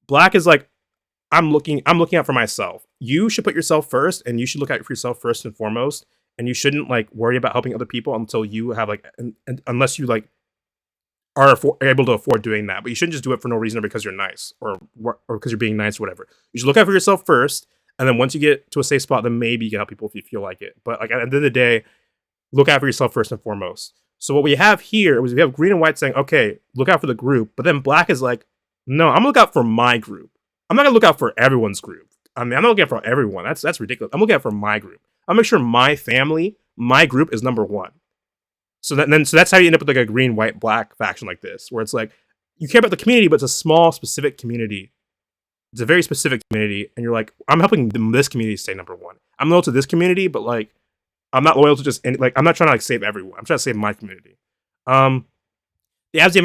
black is like I'm looking out for myself. You should put yourself first, and you should look out for yourself first and foremost. And you shouldn't like worry about helping other people until you have like, unless you like are able to afford doing that. But you shouldn't just do it for no reason or because you're nice or because you're being nice or whatever. You should look out for yourself first, and then once you get to a safe spot, then maybe you can help people if you feel like it. But like at the end of the day, look out for yourself first and foremost. So what we have here is we have green and white saying, okay, look out for the group. But then black is like, no, I'm gonna look out for my group. I'm not gonna look out for everyone's group. I mean, I'm not looking out for everyone. That's ridiculous. I'm looking out for my group. I'll make sure my family, my group is number one. So that's how you end up with like a green, white, black faction like this, where it's like you care about the community, but it's a small, specific community. It's a very specific community, and you're like, I'm helping this community stay number one. I'm loyal to this community, but like, I'm not loyal to just any, like, I'm not trying to like save everyone. I'm trying to save my community. Um, the Abzan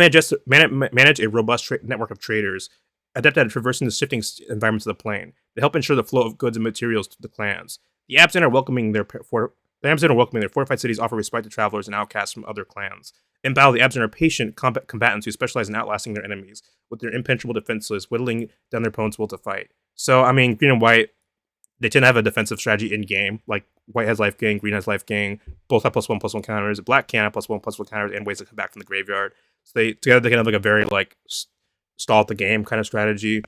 manage a robust network of traders, adept at traversing the shifting environments of the plane. They help ensure the flow of goods and materials to the clans. The Abzan are welcoming their fortified cities offer respite to travelers and outcasts from other clans. In battle, the Abzan are patient combatants who specialize in outlasting their enemies, with their impenetrable defenses whittling down their opponent's will to fight. So, I mean, green and white, they tend to have a defensive strategy in game. Like, white has life gain, green has life gain. Both have +1/+1 counters. Black can have +1/+1 counters and ways to come back from the graveyard. So they can have like a very like stall at the game kind of strategy.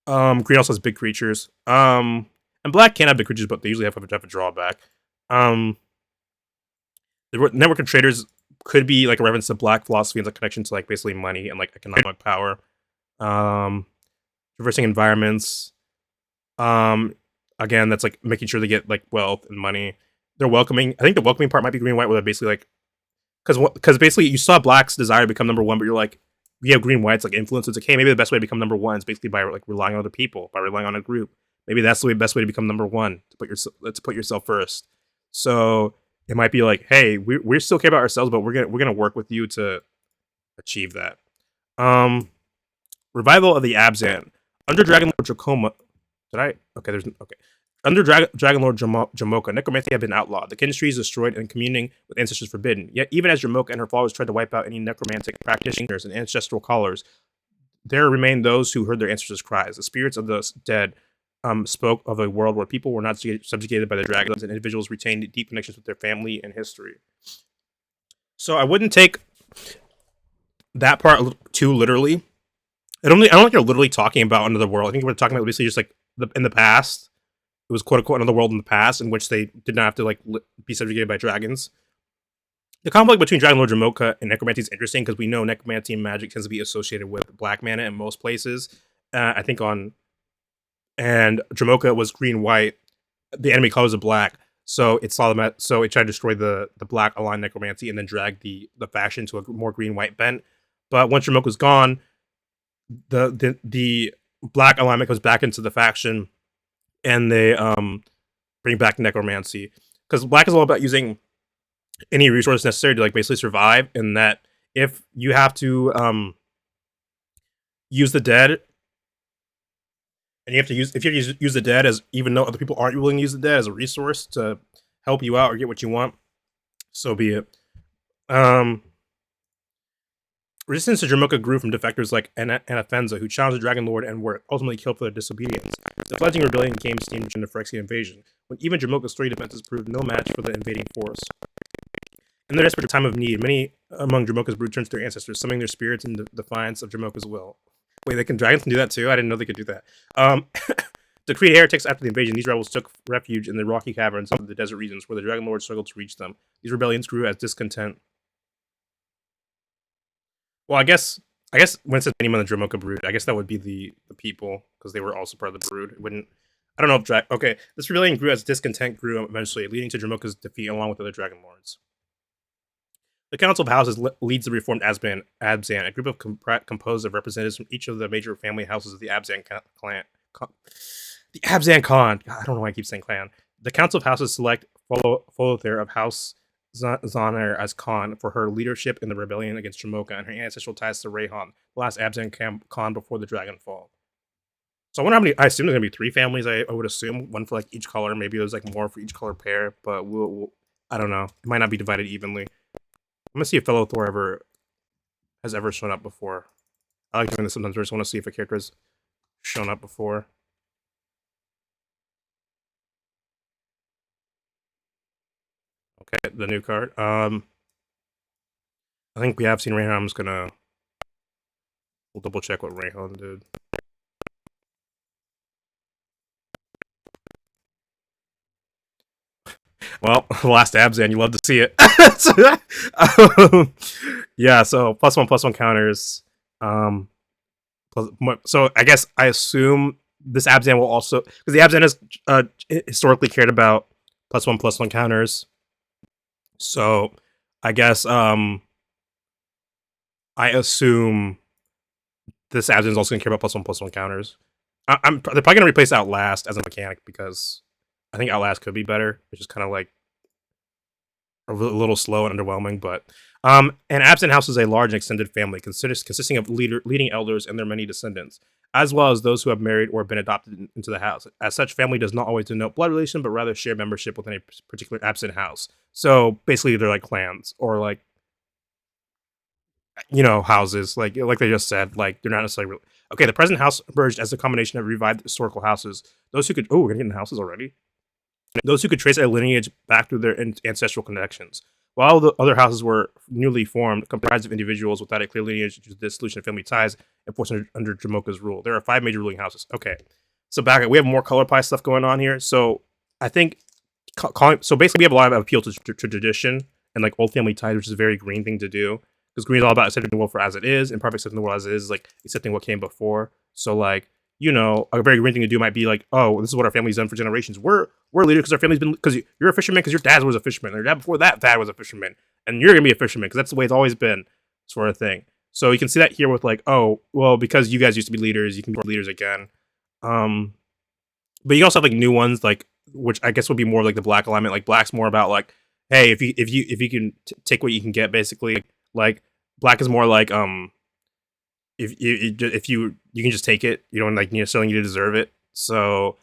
Green also has big creatures. And black can have big creatures, but they usually have a drawback. The network of traders could be like a reference to black philosophy and a connection to like basically money and like economic power. Traversing environments. Again, that's like making sure they get like wealth and money. They're welcoming. I think the welcoming part might be green and white, where they're basically like, because basically you saw black's desire to become number one, but you're like, we have green white's like influence. It's like, hey, maybe the best way to become number one is basically by like relying on other people, by relying on a group. Maybe that's the best way to become number one, to put yourself first. So it might be like, hey, we still care about ourselves, but we're gonna work with you to achieve that. Revival of the Abzan under Dragon Lord Dracoma. Did I? Okay, there's okay. Under Dragon Lord Jamoka, necromancy had been outlawed. The Kindred is destroyed and communing with ancestors forbidden. Yet, even as Jamoka and her followers tried to wipe out any necromantic practitioners and ancestral callers, there remained those who heard their ancestors' cries. The spirits of the dead spoke of a world where people were not subjugated by the dragons, and individuals retained deep connections with their family and history. So I wouldn't take that part too literally. I don't think they're literally talking about another world. I think we're talking about basically just like in the past. It was quote unquote another world in the past in which they did not have to like be subjugated by dragons. The conflict between Dragon Lord Jamoka and necromancy is interesting because we know necromancy and magic tends to be associated with black mana in most places. I think and Jamoka was green white. The enemy colors are black, so it saw them so it tried to destroy the black aligned necromancy and then drag the faction to a more green white bent. But once Jamoka's gone, the black alignment goes back into the faction, and they bring back necromancy, because black is all about using any resource necessary to like basically survive, and that if you have to use the dead, and you have to use the dead as, even though other people aren't willing to use the dead as a resource to help you out or get what you want, so be it. Resistance to Jamoka grew from defectors like Anafenza, who challenged the Dragon Lord and were ultimately killed for their disobedience. The fledgling rebellion became steamed during the Phyrexian invasion, when even Jamoka's 3 defenses proved no match for the invading force. In their desperate time of need, many among Jamoka's brood turned to their ancestors, summoning their spirits in defiance of Jamoka's will. Wait, dragons can do that too? I didn't know they could do that. To create heretics after the invasion, these rebels took refuge in the rocky caverns of the desert regions, where the Dragon Lord struggled to reach them. These rebellions grew as discontent. Well, I guess when it says anyone in the Jamoka brood, I guess that would be the people, because they were also part of the brood. It wouldn't. I don't know if okay. This rebellion grew as discontent grew eventually, leading to Jamoka's defeat along with other Dragon Lords. The Council of Houses leads the reformed Abzan, a group of composed of representatives from each of the major family houses of the Abzan clan. The Abzan Khan. God, I don't know why I keep saying clan. The Council of Houses select Folothair of House Zonair as Khan for her leadership in the rebellion against Jamoka and her ancestral ties to Rayhan, the last Abzan Khan before the Dragonfall. So I wonder how many. I assume there's gonna be 3 families. I would assume one for like each color. Maybe there's like more for each color pair, but we'll I don't know. It might not be divided evenly. I'm gonna see if Fellow Thor has ever shown up before. I like doing this sometimes. I just want to see if a character has shown up before. Okay, the new card. I think we have seen Rayhan. I'm just gonna we'll double check what Rayhan did. Well, the last Abzan, you love to see it. Yeah, so +1/+1 counters. So I assume this Abzan will also, because the Abzan has historically cared about +1/+1 counters. So I guess I assume this Abzan is also gonna care about +1/+1 counters. They're probably gonna replace Outlast as a mechanic because I think Outlast could be better. It's just kind of like little slow and underwhelming. But an absent house is a large and extended family consisting of leading elders and their many descendants, as well as those who have married or been adopted into the house. As such, family does not always denote blood relation, but rather shared membership within a particular absent house. So basically, they're like clans or like houses, like they just said, like they're not necessarily okay. The present house emerged as a combination of revived historical houses. Those who could we're gonna get into houses already. Those who could trace a lineage back through their ancestral connections, while the other houses were newly formed, comprised of individuals without a clear lineage due to the dissolution of family ties enforced under Jamoka's rule. There are 5 major ruling houses. Okay, so back we have more color pie stuff going on here. So I think so basically we have a lot of appeal to tradition and like old family ties, which is a very green thing to do because green is all about accepting the world for as it is, and perfect accepting the world as it is like accepting what came before. So like a very green thing to do might be like, oh, this is what our family's done for generations. We're leaders because our family's been because you're a fisherman because your dad was a fisherman, or your dad before that dad was a fisherman, and you're gonna be a fisherman because that's the way it's always been, sort of thing. So you can see that here with like, oh, well, because you guys used to be leaders, you can be leaders again. But you also have like new ones like which I guess would be more like the black alignment. Like black's more about like, hey, if you can take what you can get, basically. Like black is more like if you can just take it, you don't like necessarily need to deserve it. So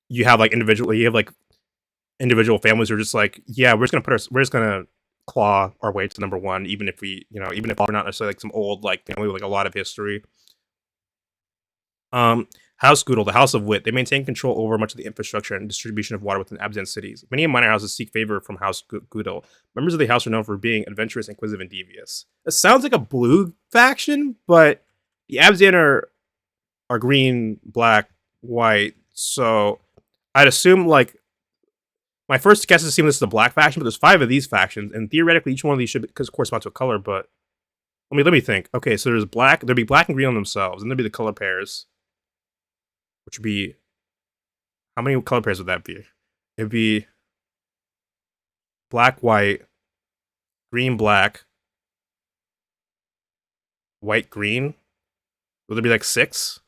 you have like individual families who are just like, yeah, we're just gonna claw our way to number one, even if even if we're not necessarily like some old like family with like a lot of history. Um, House Goodle, the House of Wit, they maintain control over much of the infrastructure and distribution of water within Abzan cities. Many minor houses seek favor from House Goodle. Members of the house are known for being adventurous, inquisitive, and devious. It sounds like a blue faction, but the Abzan are green, black, white. So I'd assume like my first guess is assume this is the black faction, but there's 5 of these factions, and theoretically each one of these should correspond to a color. But let me think. Okay, so there'd be black and green on themselves, and there'd be the color pairs, which would be how many color pairs would that be? It'd be black, white, green, black, white, green. Would there be like 6?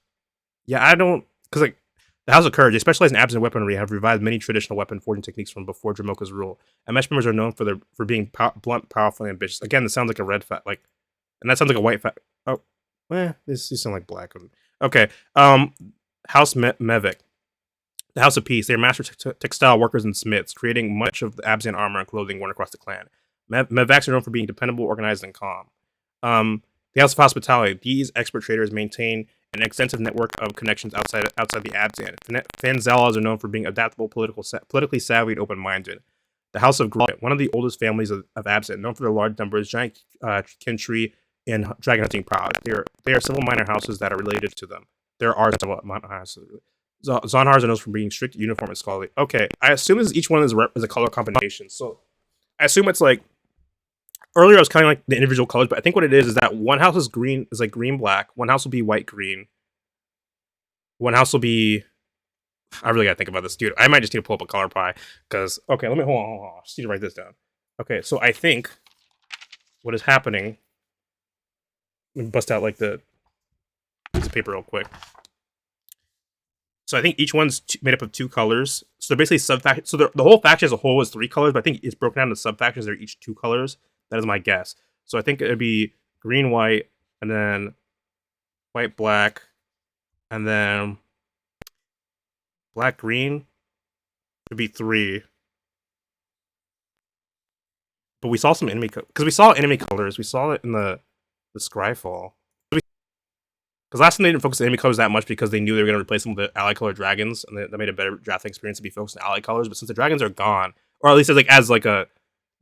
Yeah, I don't because like the House of Courage, they specialize in absent weaponry, have revived many traditional weapon forging techniques from before Dramoka's rule. And mesh members are known for being blunt, powerful, and ambitious. Again, this sounds like a red and that sounds like a white Oh, these sound like black. Okay, House Mevik, the House of Peace. They are master textile workers and smiths, creating much of the Abzan armor and clothing worn across the clan. Mevaks are known for being dependable, organized, and calm. The House of Hospitality. These expert traders maintain an extensive network of connections outside the Abzan. Fanzalas are known for being adaptable, politically savvy, and open-minded. The House of Grit, one of the oldest families of Abzan, known for their large numbers, giant kin tree, and dragon hunting prowess. They are several minor houses that are related to them. There are several minor houses. Zonhars are known for being strict, uniform, and scholarly. Okay, I assume each one is a color combination. So I assume it's like earlier I was counting like the individual colors, but I think what it is that one house is like green black, one house will be white green, one house will be. I really gotta think about this, dude. I might just need to pull up a color pie because okay, let me hold on. I just need to write this down. Okay, so I think what is happening. Let me bust out like the piece of paper real quick. So I think each one's made up of 2 colors. So they're basically sub-factions. So the whole faction as a whole is 3 colors, but I think it's broken down into sub-factions. They're each 2 colors. That is my guess. So I think it'd be green, white, and then white, black, and then black, green. It'd be 3. But we saw some enemy because we saw enemy colors. We saw it in the Scryfall. Because last time they didn't focus on enemy colors that much because they knew they were going to replace them with the ally color dragons, and that made a better drafting experience to be focused on ally colors. But since the dragons are gone, or at least the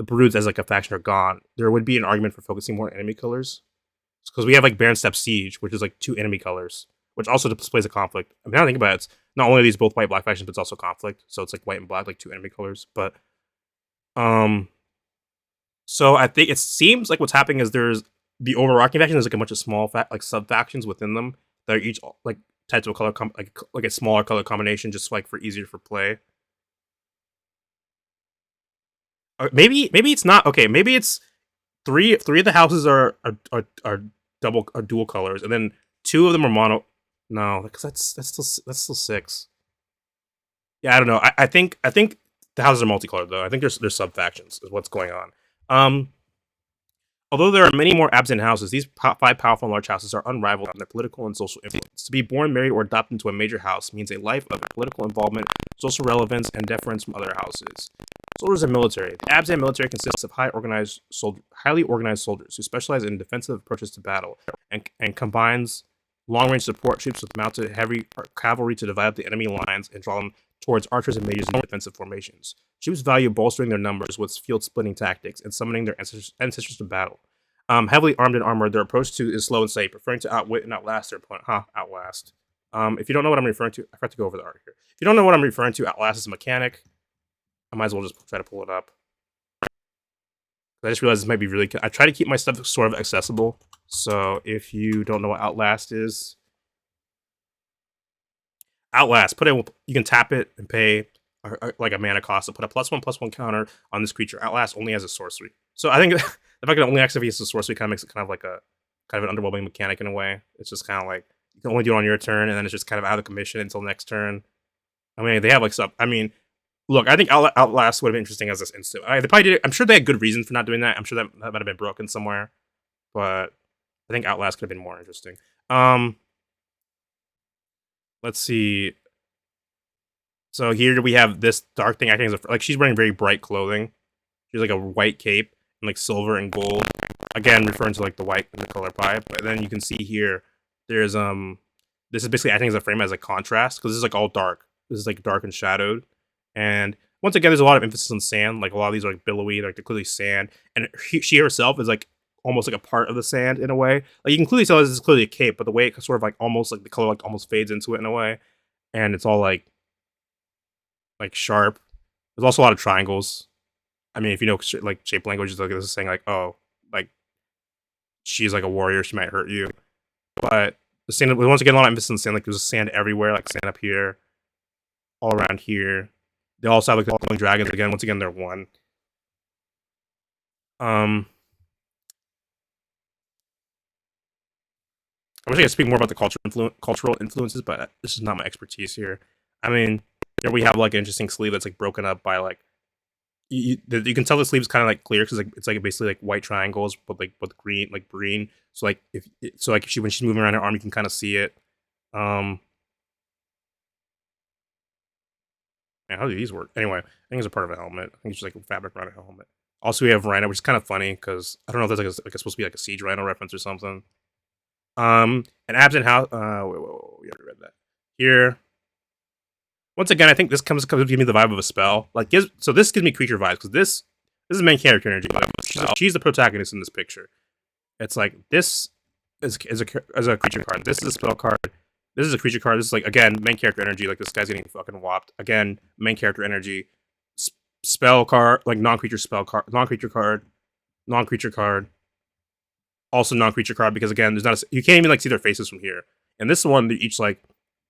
broods as like a faction are gone, there would be an argument for focusing more on enemy colors. Because we have like Baron Step Siege, which is like 2 enemy colors, which also displays a conflict. I mean, now I think about it, it's not only are these both white black factions, but it's also conflict. So it's like white and black, like 2 enemy colors. But so I think it seems like what's happening is there's the overarching faction. There's like a bunch of small sub factions within them that are each like types of color like a smaller color combination, just like for easier for play. Maybe it's not okay. Maybe it's Three of the houses are dual colors, and then two of them are mono. No, because that's still six. Yeah, I don't know. I think the houses are multicolored though. I think there's sub factions is what's going on. Um, Although there are many more Abzan houses, these five powerful and large houses are unrivaled in their political and social influence. To be born, married, or adopted into a major house means a life of political involvement, social relevance, and deference from other houses. Soldiers and military. The Abzan military consists of highly organized soldiers who specialize in defensive approaches to battle and combines long-range support troops with mounted heavy cavalry to divide up the enemy lines and draw them towards archers and mages in defensive formations. Troops value bolstering their numbers with field-splitting tactics and summoning their ancestors to battle. Heavily armed and armored, their approach to is slow and safe, preferring to outwit and outlast their opponent. Outlast. If you don't know what I'm referring to, I forgot to go over the art here. If you don't know what I'm referring to, outlast is a mechanic. I might as well just try to pull it up. I just realized this might be really. I try to keep my stuff sort of accessible. So if you don't know what outlast is, outlast. You can tap it and pay like a mana cost to put a +1/+1 counter on this creature. Outlast only has a sorcery. So I think the fact that it only activates the sorcery kind of makes it kind of like a kind of an underwhelming mechanic in a way. It's just kind of like you can only do it on your turn, and then it's just kind of out of commission until next turn. I mean, they have like stuff. I mean, look, I think Outlast would have been interesting as this instant. They probably did it. I'm sure they had good reason for not doing that. I'm sure that might have been broken somewhere, but I think Outlast could have been more interesting. Let's see. So here we have this dark thing acting as like she's wearing very bright clothing. She's like a white cape and like silver and gold. Again, referring to like the white and the color pie. But then you can see here, there's this is basically acting as a frame as a contrast because this is like all dark. This is like dark and shadowed. And once again, there's a lot of emphasis on sand. Like a lot of these are like billowy, like they're clearly sand. And she herself is like almost like a part of the sand in a way. Like you can clearly tell this is clearly a cape, but the way it sort of like almost like the color like almost fades into it in a way, and it's all like sharp. There's also a lot of triangles. I mean, if you know like shape languages, like this is saying like, oh, like she's like a warrior, she might hurt you. But the sand, once again, a lot of emphasis on sand. Like there's sand everywhere, like sand up here, all around here. They also have like the glowing dragons again. Once again, they're one. I wish I could speak more about the cultural influences, but this is not my expertise here. I mean, here we have like an interesting sleeve that's like broken up by like you can tell the sleeve is kind of like clear because like it's like basically like white triangles, but like with green. So like when she's moving around her arm, you can kind of see it. Man, how do these work? Anyway, I think it's a part of a helmet. I think it's just like fabric around a helmet. Also, we have Rhino, which is kind of funny because I don't know if that's like supposed to be like a Siege Rhino reference or something. An Absent House. We already read that. Here, once again, I think this comes to give me the vibe of a spell. So this gives me creature vibes because this is main character energy. She's the protagonist in this picture. It's like this is a creature card. This is a spell card. This is a creature card. This is like again main character energy. Like this guy's getting fucking whopped. Again, main character energy. Spell card, like non-creature spell card, non-creature card. Also non-creature card because again, you can't even like see their faces from here. And this one, they're each like,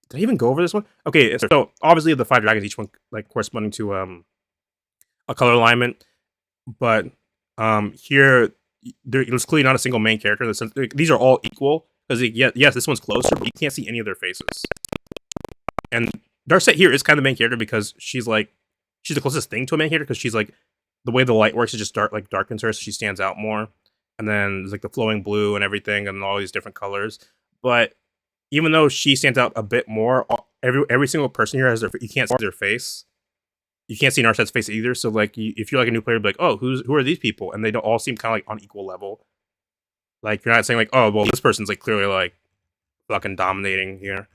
did I even go over this one? Okay, so obviously the 5 dragons, each one like corresponding to a color alignment, but here there's clearly not a single main character. These are all equal because yes, this one's closer, but you can't see any of their faces. And Darset here is kind of the main character because she's the closest thing to a main character because she's like the way the light works is just darkens her, so she stands out more. And then there's like the flowing blue and everything and all these different colors. But even though she stands out a bit more, every single person here you can't see their face. You can't see Narset's face either. So like if you're like a new player, you'd be like, oh, who are these people? And they don't all seem kind of like on equal level. Like you're not saying like, oh, well, this person's like clearly like fucking dominating here.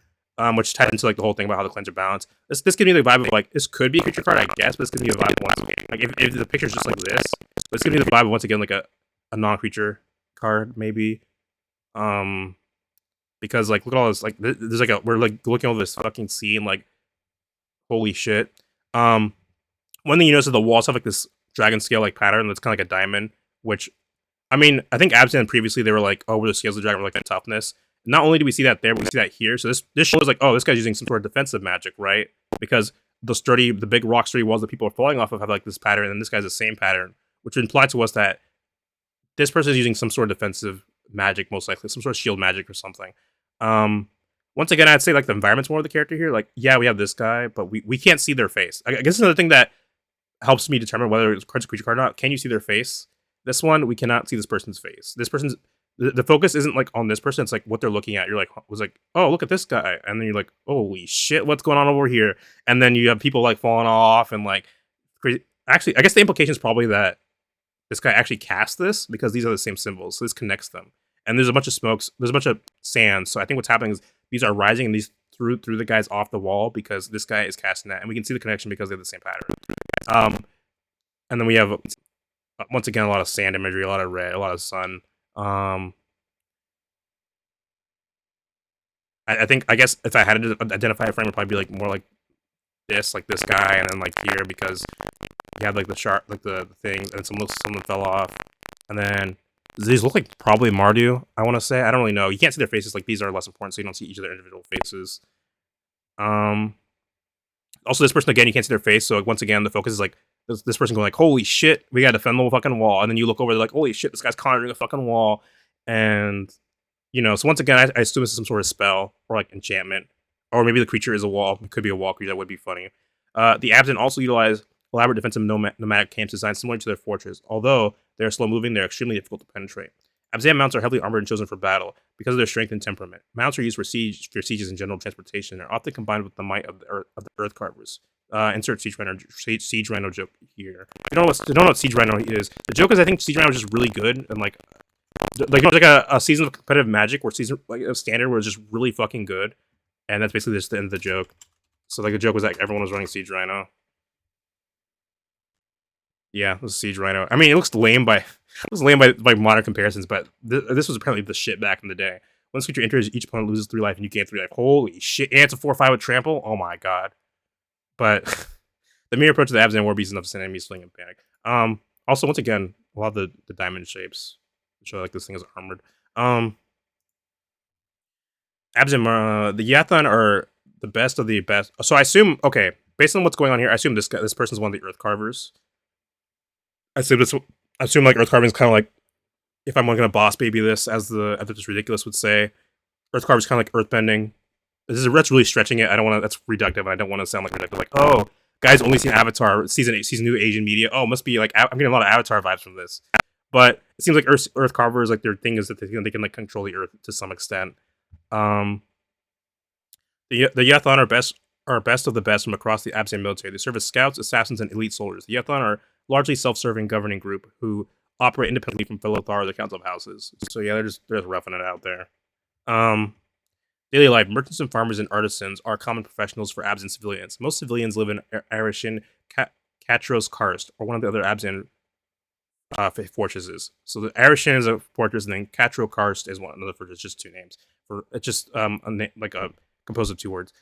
Which ties into like the whole thing about how the cleanser balance. This gives me the vibe of like this could be a creature card, I guess, but this gives me the vibe once again. Like if the picture's just like this, this gives me the vibe of once again like a non-creature card maybe. Because like look at all this, like there's like we're like looking at all this fucking scene, like holy shit. One thing you notice is the walls have like this dragon scale like pattern that's kind of like a diamond, which I mean I think Abzan previously they were like, oh, where the scales of the dragon were like the toughness. Not only do we see that there, but we see that here. So this shows like, oh, this guy's using some sort of defensive magic, right? Because the big rock sturdy walls that people are falling off of have like this pattern, and this guy's the same pattern, which would imply to us that this person is using some sort of defensive magic, most likely some sort of shield magic or something. Um, Once again, I'd say like the environment's more of the character here. Like, yeah, we have this guy, but we can't see their face. I guess another thing that helps me determine whether it's a creature card or not. Can you see their face? This one, we cannot see this person's face. This person's the focus isn't like on this person. It's like what they're looking at. You're like, was like, oh, look at this guy, and then you're like, holy shit, what's going on over here? And then you have people like falling off and like crazy. Actually, I guess the implication is probably that this guy actually cast this because these are the same symbols, so this connects them. And there's a bunch of smokes, there's a bunch of sand. So I think what's happening is these are rising and these through the guys off the wall because this guy is casting that, and we can see the connection because they have the same pattern. And then we have once again a lot of sand imagery, a lot of red, a lot of sun. I guess if I had to identify a frame, it'd probably be like more like this guy, and then like here because you have like the sharp, like the things, and someone fell off, and then these look like probably Mardu. I want to say I don't really know. You can't see their faces. Like these are less important, so you don't see each of their individual faces. Also, this person again, you can't see their face. So once again, the focus is like this person going like, "Holy shit, we gotta defend the whole fucking wall," and then you look over, like, "Holy shit, this guy's conjuring a fucking wall," and so once again, I assume this is some sort of spell or like enchantment, or maybe the creature is a wall. It could be a wall creature. That would be funny. The Abzan also utilize elaborate defensive nomadic camps designed similar to their fortress. Although they are slow moving, they are extremely difficult to penetrate. Abzan mounts are heavily armored and chosen for battle because of their strength and temperament. Mounts are used for sieges and general transportation and are often combined with the might of the earth carvers. Insert siege rhino joke here. If you don't know what siege rhino is. The joke is I think siege rhino is just really good and like a season of competitive Magic where season like a standard where it's just really fucking good, and that's basically just the end of the joke. So like the joke was like everyone was running siege rhino. Yeah, it was siege rhino. I mean, it looks lame by modern comparisons, but this was apparently the shit back in the day. Once creature enters, each opponent loses 3 life, and you gain 3 life. Holy shit! And it's a 4/5 with trample. Oh my god! But the mere approach of the Abzan War Beast is enough to send enemies fleeing in panic. Also, once again, a lot of the diamond shapes show like this thing is armored. Abzan, the Yathan are the best of the best. So I assume, okay, based on what's going on here, I assume this person's one of the Earth Carvers. I assume like Earth Carving is kind of like, if I'm gonna boss baby this, as the Ethicist Ridiculous would say, Earth Carver is kind of like earthbending. That's really stretching it. I don't want to. That's reductive, and I don't want to sound like reductive. Like, oh, guys, only seen Avatar season 8, season new Asian media. Oh, must be like I'm getting a lot of Avatar vibes from this. But it seems like Earth Carver is like their thing is that they can like control the Earth to some extent. The Yathan are best of the best from across the Abzan military. They serve as scouts, assassins, and elite soldiers. The Yathan are largely self-serving governing group who operate independently from fellow Thar or the Council of Houses. So yeah, they're just roughing it out there. Daily life. Merchants and farmers and artisans are common professionals for Abzan civilians. Most civilians live in Arishin, Katros Karst, or one of the other Abzan fortresses. So the Arishin is a fortress, and then Katro Karst is one another fortress. Just 2 names. It's just like a composed of 2 words.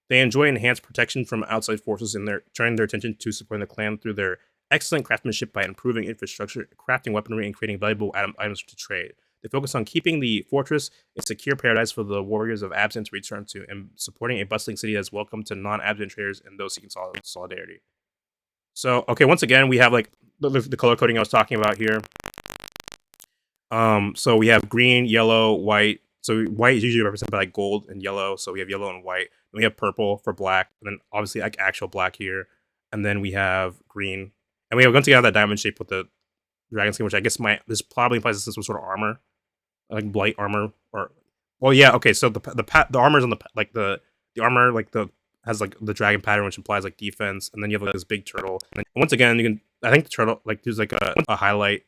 They enjoy enhanced protection from outside forces, and they're turning their attention to supporting the clan through their excellent craftsmanship by improving infrastructure, crafting weaponry, and creating valuable items to trade. They focus on keeping the fortress a secure paradise for the warriors of Abzan to return to, and supporting a bustling city that's welcome to non-Abzan traders and those seeking solidarity. So, okay, once again, we have like the color coding I was talking about here. So we have green, yellow, white. So white is usually represented by like gold and yellow. So we have yellow and white. Then we have purple for black, and then obviously like actual black here. And then we have green, and we have once again that diamond shape with the dragon skin, which I guess this probably implies this is some sort of armor, like blight armor, or well, yeah, okay. So the armor's on the armor like the has like the dragon pattern, which implies like defense, and then you have like this big turtle. And once again, you can I think the turtle like there's like a highlight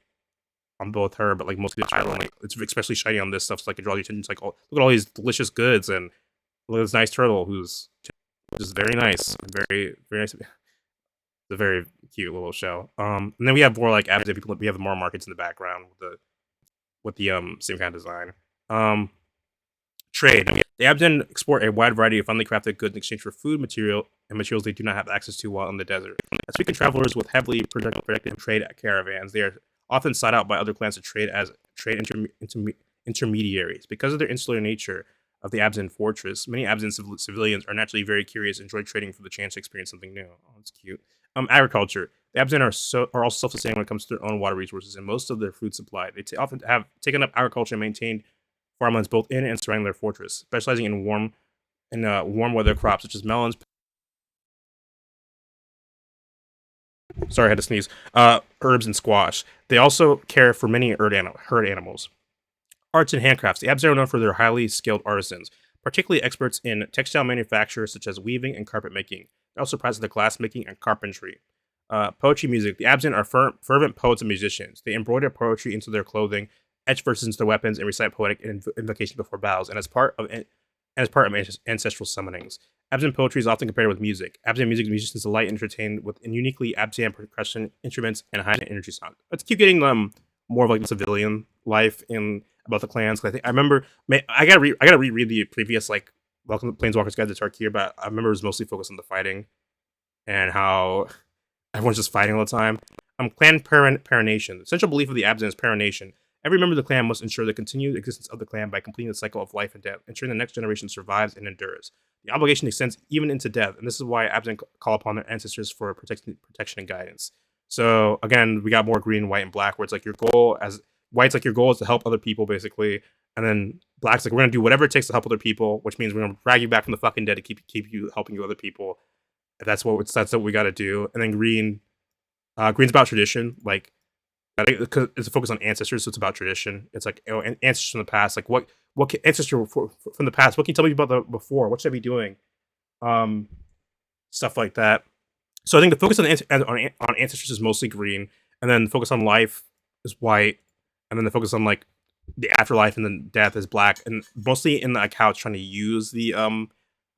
on both her, but like mostly the turtle. Like it's especially shiny on this stuff, so like it draws your attention. It's like, oh, look at all these delicious goods, and look at this nice turtle who's just very nice, very nice. It's a very cute little shell. And then we have more like Abzan people. We have more markets in the background with the same kind of design. Trade. The Abzan export a wide variety of finely crafted goods in exchange for food, materials they do not have access to while in the desert. As frequent travelers with heavily protected trade caravans, they are often sought out by other clans to trade as intermediaries. Because of their insular nature of the Abzan fortress, many Abzan civilians are naturally very curious and enjoy trading for the chance to experience something new. Oh, that's cute. Agriculture. The Abzan are also self-sustaining when it comes to their own water resources and most of their food supply. They often have taken up agriculture and maintained farmlands both in and surrounding their fortress, specializing in warm weather crops such as melons. Sorry, I had to sneeze. Herbs and squash. They also care for many herd animals. Arts and handcrafts. The Abzan are known for their highly skilled artisans, particularly experts in textile manufacture such as weaving and carpet making. They also practice the glass making and carpentry. Poetry music. The Abzan are fervent poets and musicians. They embroider poetry into their clothing, etch verses into their weapons, and recite poetic invocations before battles. And as part of ancestral summonings. Abzan poetry is often compared with music. Abzan music musicians delight and entertain with uniquely Abzan percussion instruments and high energy sound. Let's keep getting more of like the civilian life in about the clans. 'Cause I remember I gotta reread the previous like Welcome to Planeswalker's Guide to Tarkir, but I remember it was mostly focused on the fighting and how everyone's just fighting all the time. Clan parination. The central belief of the Abzan is parination. Every member of the clan must ensure the continued existence of the clan by completing the cycle of life and death, ensuring the next generation survives and endures. The obligation extends even into death, and this is why Abzan call upon their ancestors for protection and guidance. So again, we got more green, white, and black, where it's like your goal as white's like your goal is to help other people, basically, and then black's like we're gonna do whatever it takes to help other people, which means we're gonna drag you back from the fucking dead to keep you helping you other people. If that's what we got to do. And then green's about tradition, like because it's a focus on ancestors, so it's about tradition. It's like ancestors from the past, like ancestor from the past. What can you tell me about the before? What should I be doing? Um, Stuff like that. So I think the focus on ancestors is mostly green, and then the focus on life is white, and then the focus on like the afterlife and then death is black, and mostly in like how it's trying to use the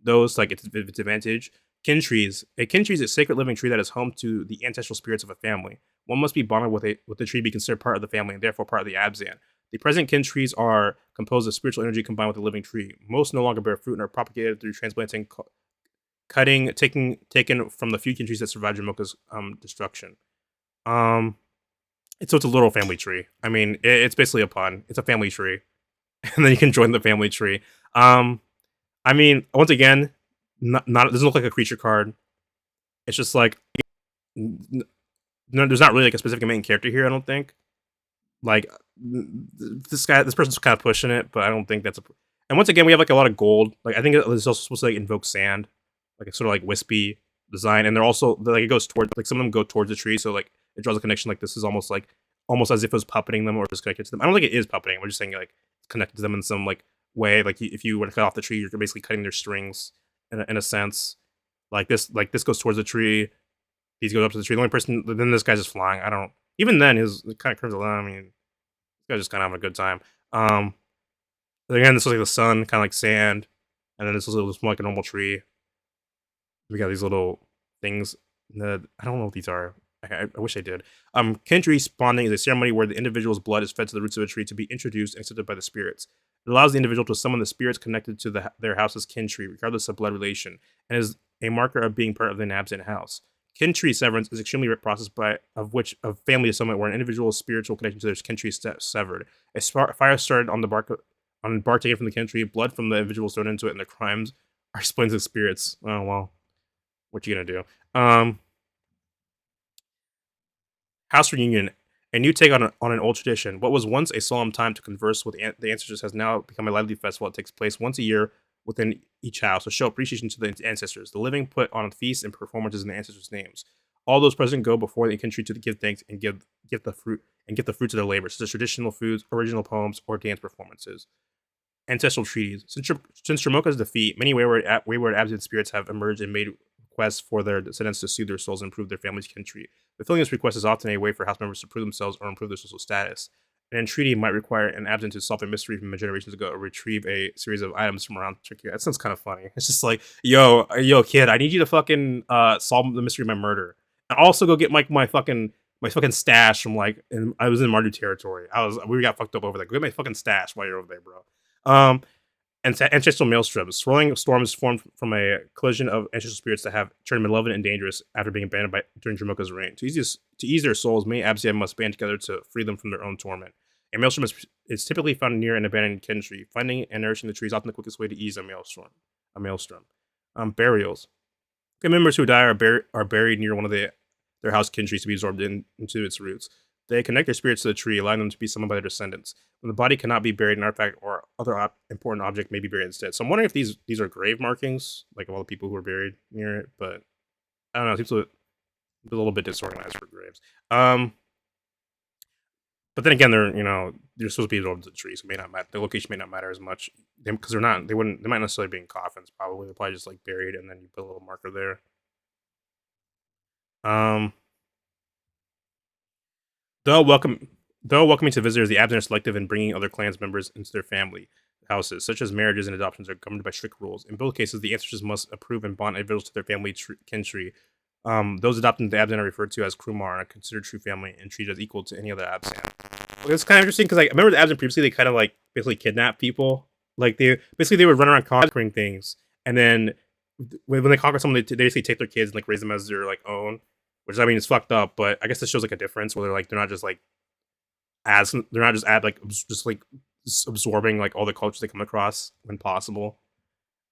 those like its advantage. A kin tree is a sacred living tree that is home to the ancestral spirits of a family. One must be bonded with the tree to be considered part of the family and therefore part of the Abzan. The present kin trees are composed of spiritual energy combined with the living tree. Most no longer bear fruit and are propagated through transplanting, taken from the few kin trees that survived Jamoka's destruction. Um, it's a little family tree. I mean, it's basically a pun. It's a family tree, and then you can join the family tree. Um, I mean, once again, not it doesn't look like a creature card. It's just like no, there's not really like a specific main character here. I don't think. Like this person's kind of pushing it, but I don't think that's a. And once again, we have like a lot of gold. Like I think it's also supposed to like invoke sand, like a sort of like wispy design, and they're also like it goes towards like some of them go towards the tree, so like it draws a connection. Like this is almost as if it was puppeting them or just connected to them. I don't think it is puppeting. We're just saying like it's connected to them in some like way. Like if you were to cut off the tree, you're basically cutting their strings in a sense. Like this goes towards the tree. These go up to the tree. The only person then this guy's just flying. I don't. Even then, his kind of curves around. I mean, this guy's just kind of having a good time. Again, this looks like the sun, kind of like sand, and then this looks more like a normal tree. We got these little things. I don't know what these are. I wish I did. Kin spawning is a ceremony where the individual's blood is fed to the roots of a tree to be introduced and accepted by the spirits. It allows the individual to summon the spirits connected to their house's kin tree, regardless of blood relation, and is a marker of being part of the Abzan house. Kin tree severance is an extremely rare process of family summit where an individual's spiritual connection to their kin tree is severed. A fire started on bark taken from the kin tree, blood from the individuals thrown into it, and their crimes are explained to the spirits. Oh well, what you gonna do? House reunion, a new take on an old tradition. What was once a solemn time to converse with the ancestors has now become a lively festival that takes place once a year within each house to show appreciation to the ancestors. The living put on feasts and performances in the ancestors' names. All those present go before the country to give thanks and give the fruit to their labor, such as traditional foods, original poems, or dance performances. Ancestral treaties. Since Shamoka's defeat, many wayward Abzan spirits have emerged and made requests for their descendants to soothe their souls and improve their family's country. Fulfilling this request is often a way for house members to prove themselves or improve their social status. An entreaty might require an Abzan to solve a mystery from generations ago or retrieve a series of items from around Turkey. That sounds kind of funny. It's just like, yo, kid, I need you to fucking solve the mystery of my murder, and also go get my fucking stash from like. I was in Mardu territory. We got fucked up over there. Go get my fucking stash while you're over there, bro. Ancestral maelstroms. Swirling storms formed from a collision of ancestral spirits that have turned malevolent and dangerous after being abandoned during Jamoka's reign. To ease their souls, many Abzan must band together to free them from their own torment. A maelstrom is typically found near an abandoned kin tree. Finding and nourishing the tree is often the quickest way to ease a maelstrom. Burials. Good members who die are buried near one of their their house kin trees to be absorbed into its roots. They connect their spirits to the tree, allowing them to be summoned by their descendants. When the body cannot be buried, an artifact or other important object may be buried instead. So I'm wondering if these are grave markings, like of all the people who were buried near it, but I don't know. It seems a little bit disorganized for graves. But then again, they're supposed to be absorbed into the tree, so it may not matter. The location may not matter as much because they're not. They wouldn't. They might necessarily be in coffins. Probably they're probably just like buried, and then you put a little marker there. Um, though welcome, though welcoming to visitors, the Abzan are selective in bringing other clans members into their family houses, such as marriages and adoptions, are governed by strict rules. In both cases, the ancestors must approve and bond individuals to their family kin tree. Those adopted into the Abzan are referred to as Krumar and are considered true family and treated as equal to any other Abzan. It's kind of interesting because I remember the Abzan previously they kind of like basically kidnap people. Like they would run around conquering things, and then when they conquer someone, they basically take their kids and like raise them as their like own, which I mean is fucked up. But I guess this shows like a difference where they're not just absorbing like all the cultures they come across when possible.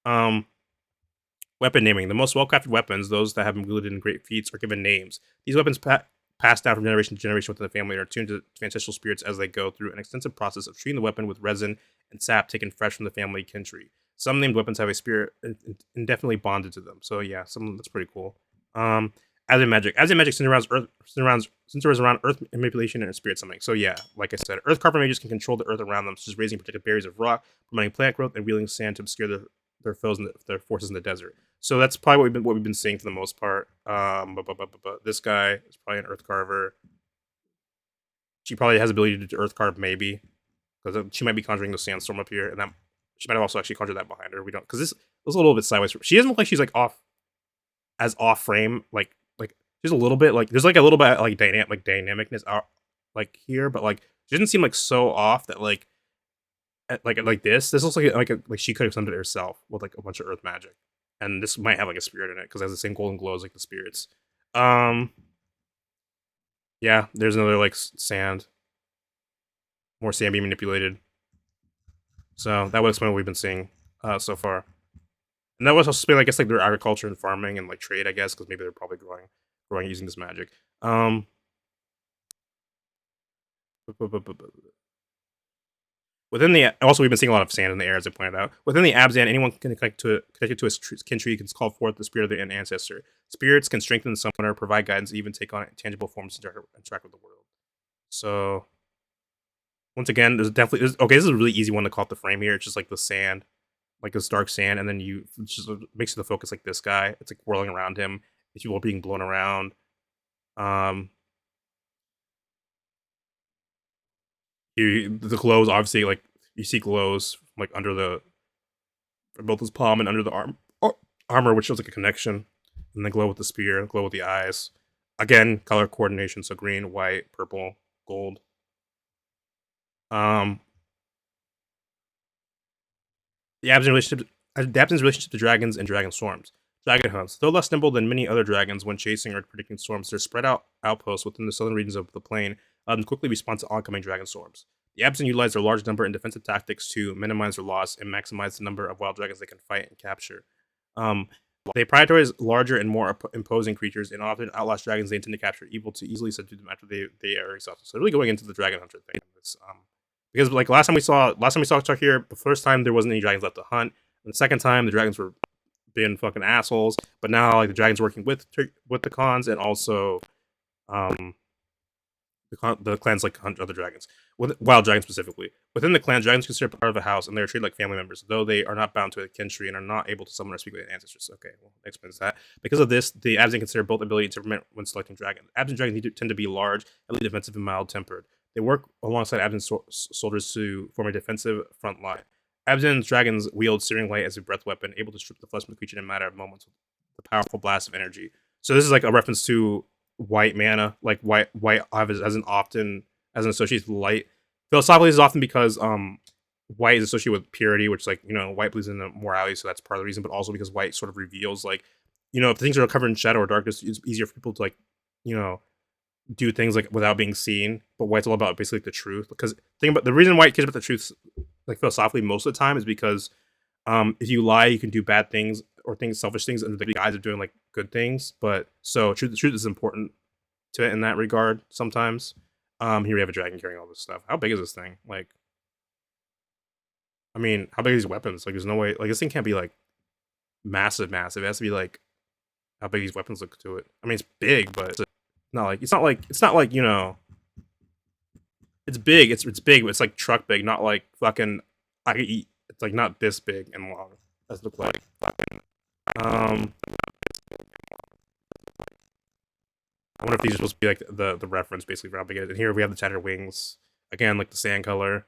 Weapon naming: the most well-crafted weapons, those that have been wielded in great feats, are given names. These weapons passed down from generation to generation within the family and are tuned to ancestral spirits as they go through an extensive process of treating the weapon with resin and sap taken fresh from the family kin tree. Some named weapons have a spirit indefinitely bonded to them. So yeah, that's pretty cool. Abzan magic. Abzan magic centers around earth manipulation and spirit summoning. So yeah, like I said, earth carver mages can control the earth around them, such as raising protected barriers of rock, promoting plant growth, and wheeling sand to obscure their foes and their forces in the desert. So that's probably what we've been seeing for the most part. But this guy is probably an earth carver. She probably has ability to earth carve, maybe, because she might be conjuring the sandstorm up here, and that she might have also actually conjured that behind her. We don't, because this was a little bit sideways. She doesn't look like she's like off frame. Like she's a little bit like there's like a little bit like dynamicness out like here, but like she doesn't seem like so off that like this. This looks like she could have summoned it herself with like a bunch of earth magic. And this might have like a spirit in it because it has the same golden glows like the spirits. Yeah, there's another like sand, more sand being manipulated. So that would explain what we've been seeing so far. And that was also explain, I guess, like their agriculture and farming and like trade, I guess, because maybe they're probably growing using this magic. Also we've been seeing a lot of sand in the air, as I pointed out. Within the Abzan, anyone can connected to a kin tree can call forth the spirit of their ancestor. Spirits can strengthen the summoner, provide guidance, and even take on tangible forms to interact with the world. So once again, this is a really easy one to call up the frame here. It's just like the sand, like this dark sand, and then just makes the focus like this guy. It's like whirling around him. People are being blown around. The glows, obviously, like you see glows like under both his palm and under the armor, which shows like a connection. And then glow with the spear, glow with the eyes. Again, color coordination, so green, white, purple, gold. The Abzan's relationship to dragons and dragon storms. Dragon hunts. Though less nimble than many other dragons when chasing or predicting storms, their spread out outposts within the southern regions of the plain allow them to quickly respond to oncoming dragon storms. The Abzan utilize their large number and defensive tactics to minimize their loss and maximize the number of wild dragons they can fight and capture. They prioritize larger and more imposing creatures, and often outlast dragons they intend to capture, able to easily subdue them after they are exhausted. So really going into the dragon hunter thing, because like last time we saw Tarkir, the first time there wasn't any dragons left to hunt, and the second time the dragons were being fucking assholes, but now like the dragons working with the cons, and also the clans like hunt other dragons, wild dragons specifically. Within the clan, dragons are considered part of a house, and they are treated like family members, though they are not bound to a kin tree and are not able to summon or speak with ancestors. Okay, well, that explains that. Because of this, the Abzan consider both ability and temperament when selecting dragons. Abzan dragons tend to be large, heavily defensive, and mild-tempered. They work alongside Abzan soldiers to form a defensive front line. Abzan's dragons wield searing light as a breath weapon, able to strip the flesh from the creature in a matter of moments with the powerful blast of energy. So this is like a reference to white mana, like white as an associated with light. Philosophically, this is often because white is associated with purity, which like white believes in morality, so that's part of the reason. But also because white sort of reveals like if things are covered in shadow or darkness, it's easier for people to like do things like without being seen. But white's all about basically like, the truth. Because the reason white cares about the truth, like philosophically, most of the time is because if you lie, you can do bad things or selfish things under the guise of doing like good things. But so the truth is important to it in that regard sometimes. Here we have a dragon carrying all this stuff. How big is this thing? Like, I mean, how big are these weapons? Like, there's no way. Like, this thing can't be like massive, massive. It has to be like how big these weapons look to it. I mean, it's big, but it's not like it's big. It's big, but it's like truck big, not like fucking. I could eat. It's like not this big and long. Does look like fucking. I wonder if these are supposed to be like the reference basically for how big it is. And here we have the tattered wings again, like the sand color.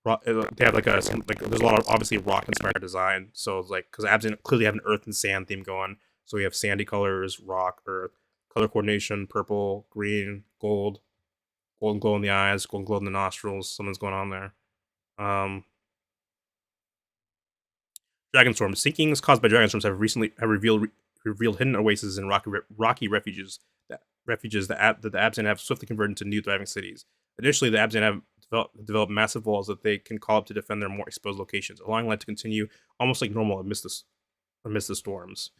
They have like there's a lot of obviously rock inspired design. So it's like because Abzan clearly have an earth and sand theme going. So we have sandy colors, rock, earth, color coordination, purple, green, gold, golden glow in the eyes, golden glow in the nostrils. Something's going on there. Dragonstorm. Sinkings caused by dragonstorms have revealed hidden oases and rocky refuges that the Abzan have swiftly converted into new thriving cities. Additionally, the Abzan have developed massive walls that they can call up to defend their more exposed locations, allowing life to continue almost like normal amidst the storms.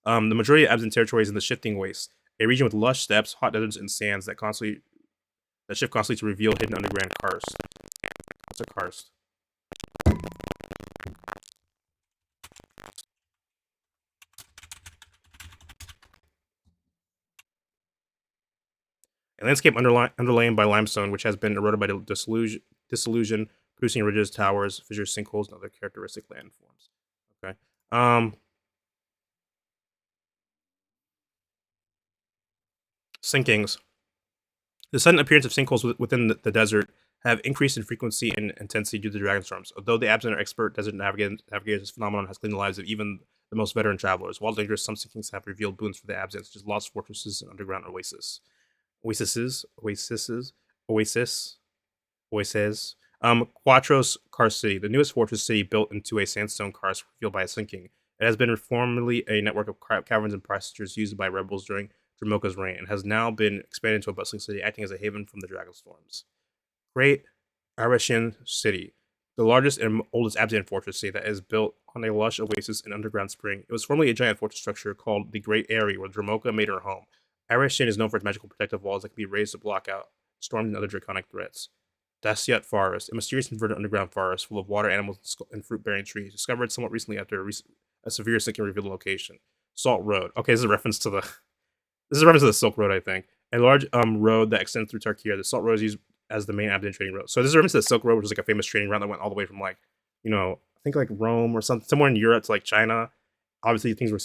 The majority of Abzan territory is in the shifting wastes, a region with lush steppes, hot deserts, and sands that shift constantly to reveal hidden underground karst. What's a karst? A landscape underlain by limestone, which has been eroded by dissolution, producing ridges, towers, fissures, sinkholes, and other characteristic landforms. Okay. Sinkings. The sudden appearance of sinkholes within the desert have increased in frequency and intensity due to dragonstorms. Although the Abzan are expert desert navigators, this phenomenon has claimed the lives of even the most veteran travelers. While dangerous, some sinkings have revealed boons for the Abzan, such as lost fortresses and underground oases. Oasis. Quatros Karst City, the newest fortress city built into a sandstone karst revealed by a sinking. It has been formerly a network of caverns and passages used by rebels during Dramoka's reign, and has now been expanded into a bustling city, acting as a haven from the Dragonstorms. Great Arishan City, the largest and oldest Abzan fortress city that is built on a lush oasis and underground spring. It was formerly a giant fortress structure called the Great Eyrie, where Dramoka made her home. Arishan is known for its magical protective walls that can be raised to block out storms and other draconic threats. Dasyat Forest, a mysterious inverted underground forest full of water animals and fruit-bearing trees, discovered somewhat recently after a severe sinking revealed the location. Salt Road. Okay, this is a reference to the Silk Road, I think. A large road that extends through Tarkir. The Salt Road is used as the main Abzan trading route. So this is a reference to the Silk Road, which is like a famous trading route that went all the way from like, I think like Rome or somewhere in Europe to like China. Obviously, things were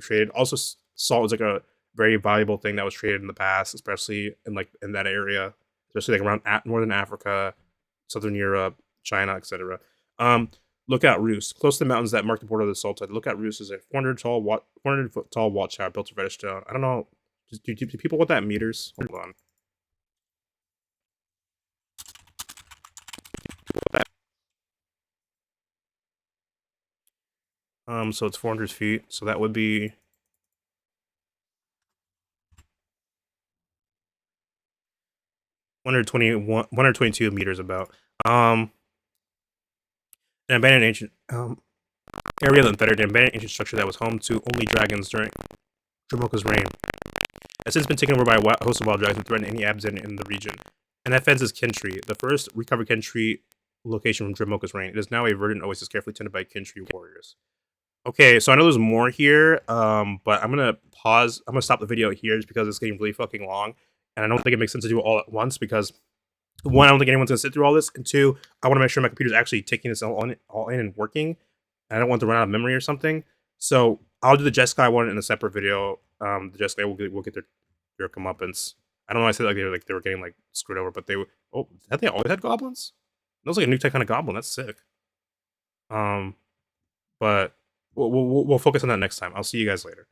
traded. Also, salt was like a very valuable thing that was traded in the past, especially in that area, especially like around northern Africa, southern Europe, China, etc. Lookout Roost, close to the mountains that mark the border of the Sultanate. Lookout Roost is a 400-foot tall watchtower built of reddish stone. I don't know. Do people want that in meters? Hold on. So it's 400 feet. So that would be 122 meters about. An abandoned ancient area that fettered an abandoned ancient structure that was home to only dragons during Dramoka's reign. Has since been taken over by a host of wild dragons and threaten any Abzan in the region. And that fence is Kentry, the first recovered Kentry location from Dramoka's reign. It is now a verdant oasis carefully tended by Kentry warriors. Okay, so I know there's more here, but I'm gonna pause. I'm gonna stop the video here just because it's getting really fucking long, and I don't think it makes sense to do it all at once because one, I don't think anyone's gonna sit through all this, and two, I want to make sure my computer's actually taking this all in and working. And I don't want to run out of memory or something. So I'll do the Jeskai one in a separate video. The Jeskai will get their comeuppance. I don't know. I said they were getting like screwed over, but have they always had goblins? That was like a new type kind of goblin. That's sick. But we'll focus on that next time. I'll see you guys later.